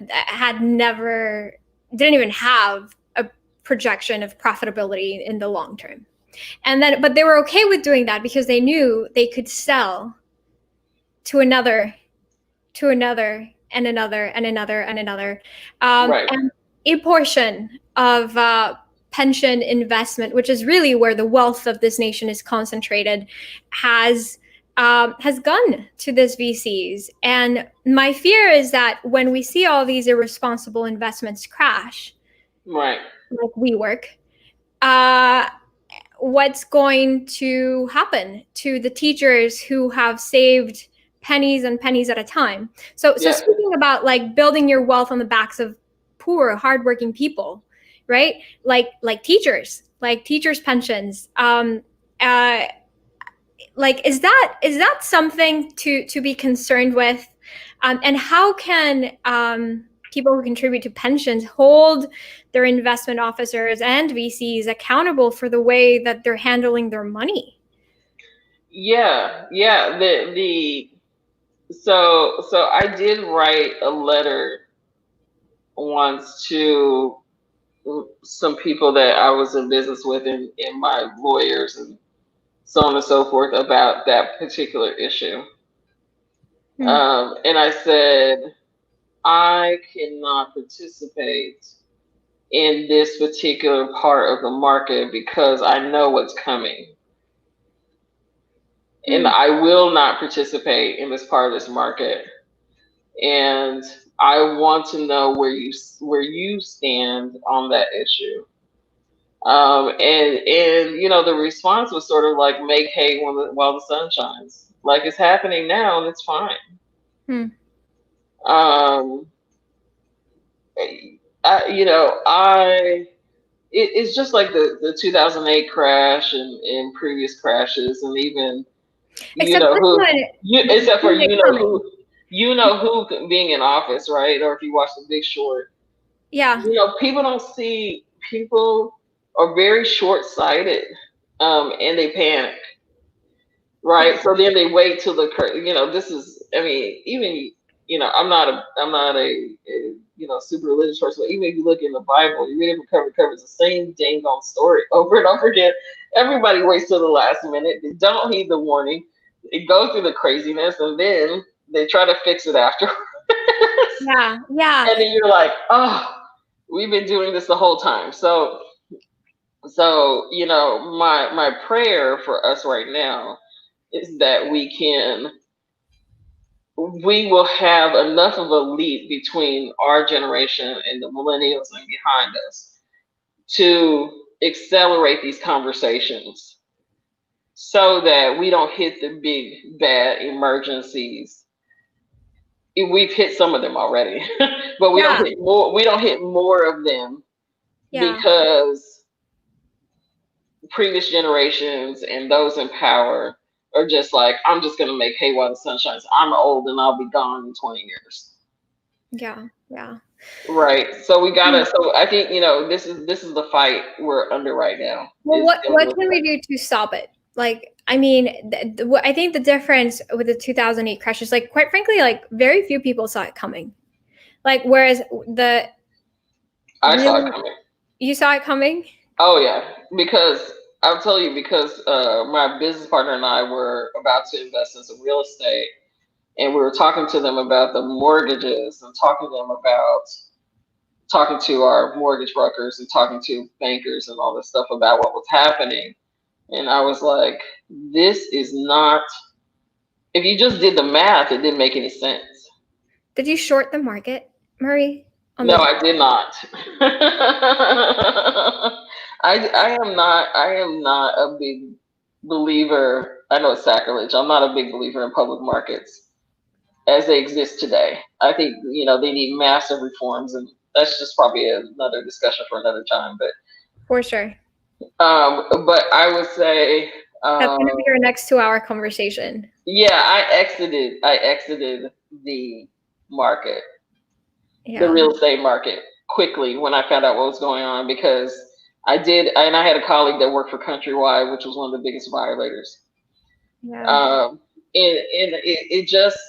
didn't even have a projection of profitability in the long term. And then, but they were okay with doing that because they knew they could sell to another, and another, and another, and another. Right. And a portion of pension investment, which is really where the wealth of this nation is concentrated, has gone to this VCs. And my fear is that when we see all these irresponsible investments crash, Right. like WeWork, uh, what's going to happen to the teachers who have saved pennies and pennies at a time? So Yeah. speaking about like building your wealth on the backs of poor, hardworking people, right? Like teachers, pensions. Like is that something to be concerned with? And how can people who contribute to pensions hold their investment officers and VCs accountable for the way that they're handling their money? Yeah. Yeah. So I did write a letter once to some people that I was in business with, and my lawyers and so on and so forth, about that particular issue. Hmm. And I said, I cannot participate in this particular part of the market because I know what's coming. And Hmm. I will not participate in this part of this market. And I want to know where you stand on that issue. And the response was sort of like, make hay while the sun shines. Like, it's happening now and it's fine. Hmm. Um, it's just like the 2008 crash and previous crashes, and even Except this one, except for seen it coming. who being in office, right? Or if you watch The Big Short, Yeah. people don't see, people are very short-sighted, and they panic. Yeah. Right. So then they wait till this is, I mean, even, I'm not a super religious person, but even if you look in the Bible, you read it from cover to cover, it's the same dang on story over and over again. Everybody waits till the last minute. They don't heed the warning. They go through the craziness, and then they try to fix it after. Yeah. Yeah. And then you're like, oh, we've been doing this the whole time. So, my prayer for us right now is that we will have enough of a leap between our generation and the millennials and behind us to accelerate these conversations so that we don't hit the big bad emergencies. We've hit some of them already, but we don't Yeah. hit more. We don't hit more of them Yeah. because previous generations and those in power are just like, I'm just going to make hay while the sun shines. I'm old and I'll be gone in 20 years. Yeah. Yeah. Right. So we gotta. So I think, this is the fight we're under right now. Well, Is what can we do to stop it? Like, I mean, I think the difference with the 2008 crash is, like, quite frankly, like very few people saw it coming. Like, whereas the I saw it really, coming. you saw it coming. Oh yeah, because I'll tell you, because my business partner and I were about to invest in some real estate, and we were talking to them about the mortgages and talking to our mortgage brokers and talking to bankers and all this stuff about what was happening. And I was like, this is not, if you just did the math, it didn't make any sense. Did you short the market, Murray? On No, the I did not. I am not a big believer. I know it's sacrilege. I'm not a big believer in public markets as they exist today. I think they need massive reforms, and that's just probably another discussion for another time. For sure. But I would say That's going to be our next 2-hour conversation. yeah, I exited the market, the Yeah. real estate market quickly when I found out what was going on, because I did, and I had a colleague that worked for Countrywide, which was one of the biggest violators. Yeah. And it just,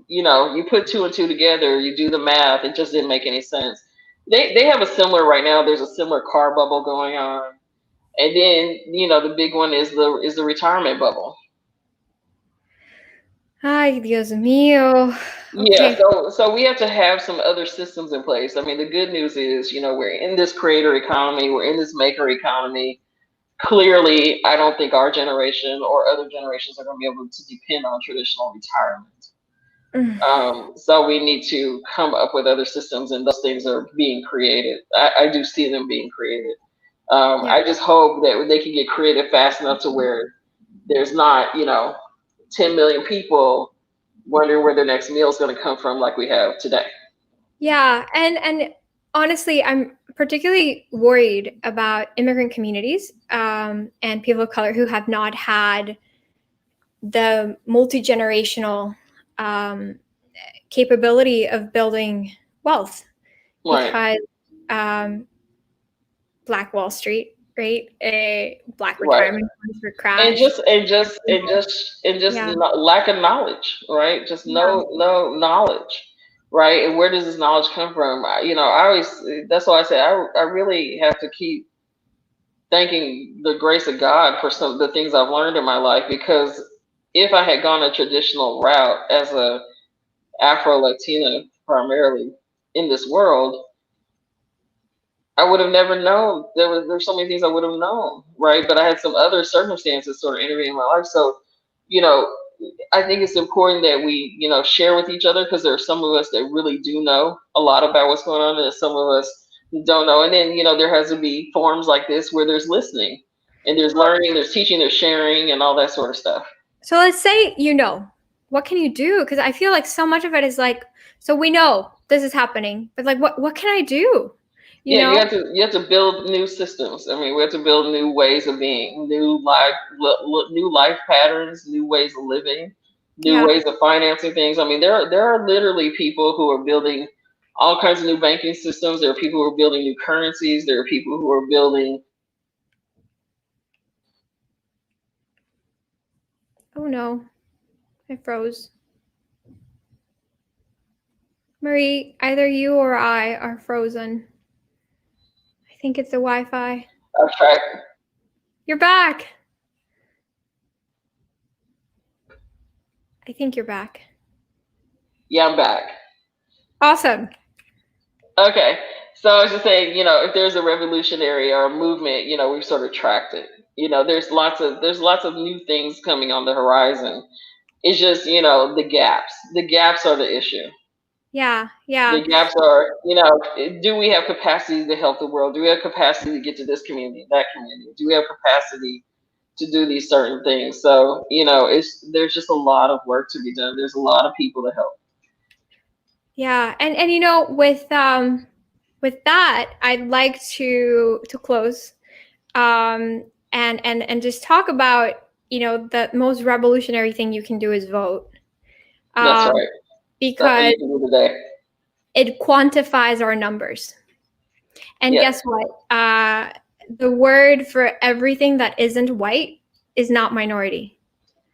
you put two and two together, you do the math, it just didn't make any sense. They have a similar right now. There's a similar car bubble going on, and then the big one is the retirement bubble. Ay, Dios mío. Yeah, Okay. so we have to have some other systems in place. I mean, the good news is, we're in this creator economy, we're in this maker economy. Clearly, I don't think our generation or other generations are going to be able to depend on traditional retirement. So we need to come up with other systems, and those things are being created. I do see them being created. Yeah. I just hope that they can get creative fast enough to where there's not, 10 million people wondering where their next meal is going to come from, like we have today. Yeah, and honestly, I'm particularly worried about immigrant communities and people of color who have not had the multi-generational capability of building wealth, Right. because Black Wall Street, right? A Black Right. retirement funds were And crashed. just Yeah. lack of knowledge, right? Just Yeah. no knowledge, right? And where does this knowledge come from? I always, that's why I say I really have to keep thanking the grace of God for some of the things I've learned in my life, because if I had gone a traditional route as a Afro Latina primarily in this world, I would have never known. There's so many things I would have known, right? But I had some other circumstances sort of intervene in my life. So, you know, I think it's important that we, share with each other, because there are some of us that really do know a lot about what's going on, and some of us don't know. And then, there has to be forums like this where there's listening and there's learning, there's teaching, there's sharing, and all that sort of stuff. So let's say what can you do? Because I feel like so much of it is like, so we know this is happening, but like, what can I do? Yeah, you have to build new systems. I mean, we have to build new ways of being, new life patterns, new ways of living, new Yeah. ways of financing things. I mean, there are literally people who are building all kinds of new banking systems. There are people who are building new currencies. There are people who are building. Oh no, I froze. Marie, either you or I are frozen. I think it's the Wi-Fi. Okay. You're back. I think you're back. Yeah, I'm back. Awesome. Okay. So I was just saying, if there's a revolutionary or a movement, we've sort of tracked it. There's lots of new things coming on the horizon. It's just, the gaps. The gaps are the issue. Yeah. The gaps are, do we have capacity to help the world? Do we have capacity to get to this community, that community? Do we have capacity to do these certain things? So, there's just a lot of work to be done. There's a lot of people to help. Yeah. And with that, I'd like to close and just talk about, the most revolutionary thing you can do is vote. That's right. Because you can do today. It quantifies our numbers. And Yeah. guess what? The word for everything that isn't white is not minority.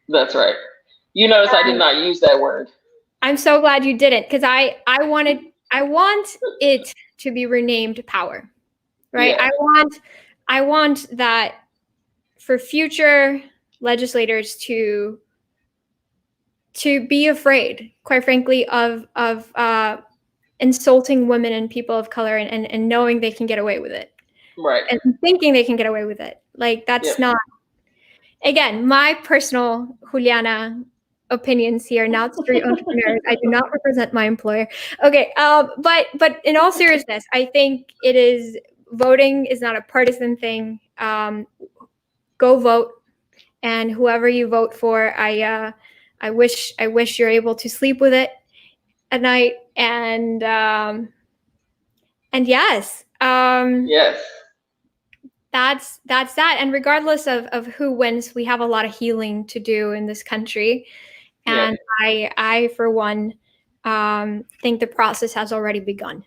That's right. You notice I did not use that word. I'm so glad you didn't, because I want it to be renamed power, right? Yeah. I want that for future legislators to be afraid, quite frankly, of insulting women and people of color, and knowing they can get away with it. Right. And thinking they can get away with it. Like, that's not, again, my personal Juliana opinions here, not street entrepreneurs. I do not represent my employer. Okay. But in all seriousness, I think voting is not a partisan thing. Go vote. And whoever you vote for, I wish you're able to sleep with it at night. And yes, Yes. that's that. And regardless of who wins, we have a lot of healing to do in this country. Yes. And I for one, think the process has already begun.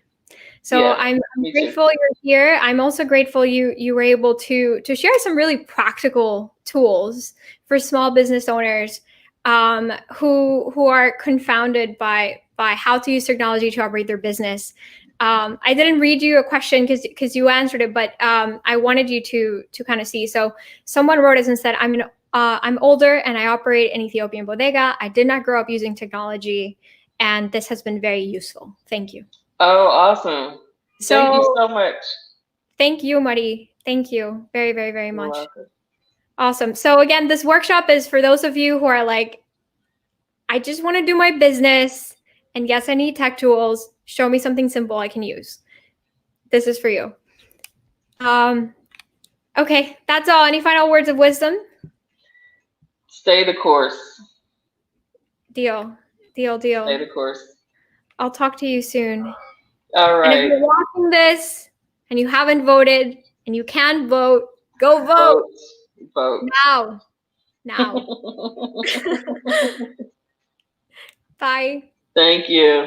So Yeah. I'm Me too. grateful you're here. I'm also grateful you were able to share some really practical tools for small business owners, who are confounded by how to use technology to operate their business. I didn't read you a question because you answered it, but I wanted you to kind of see. So someone wrote us and said, I'm older and I operate an Ethiopian bodega. I did not grow up using technology, and this has been very useful. Thank you. Oh, awesome. Thank you So so much. thank you, Mari. Thank you very, very, very You're much. welcome. Awesome. So again, this workshop is for those of you who are like, I just want to do my business. And yes, I need tech tools. Show me something simple I can use. This is for you. Okay, that's all. Any final words of wisdom? Stay the course. Deal. Deal, Stay deal. the course. I'll talk to you soon. All And if right. you're watching this and you haven't voted and you can vote, go vote Vote. Vote. now. Now. Bye. Thank you.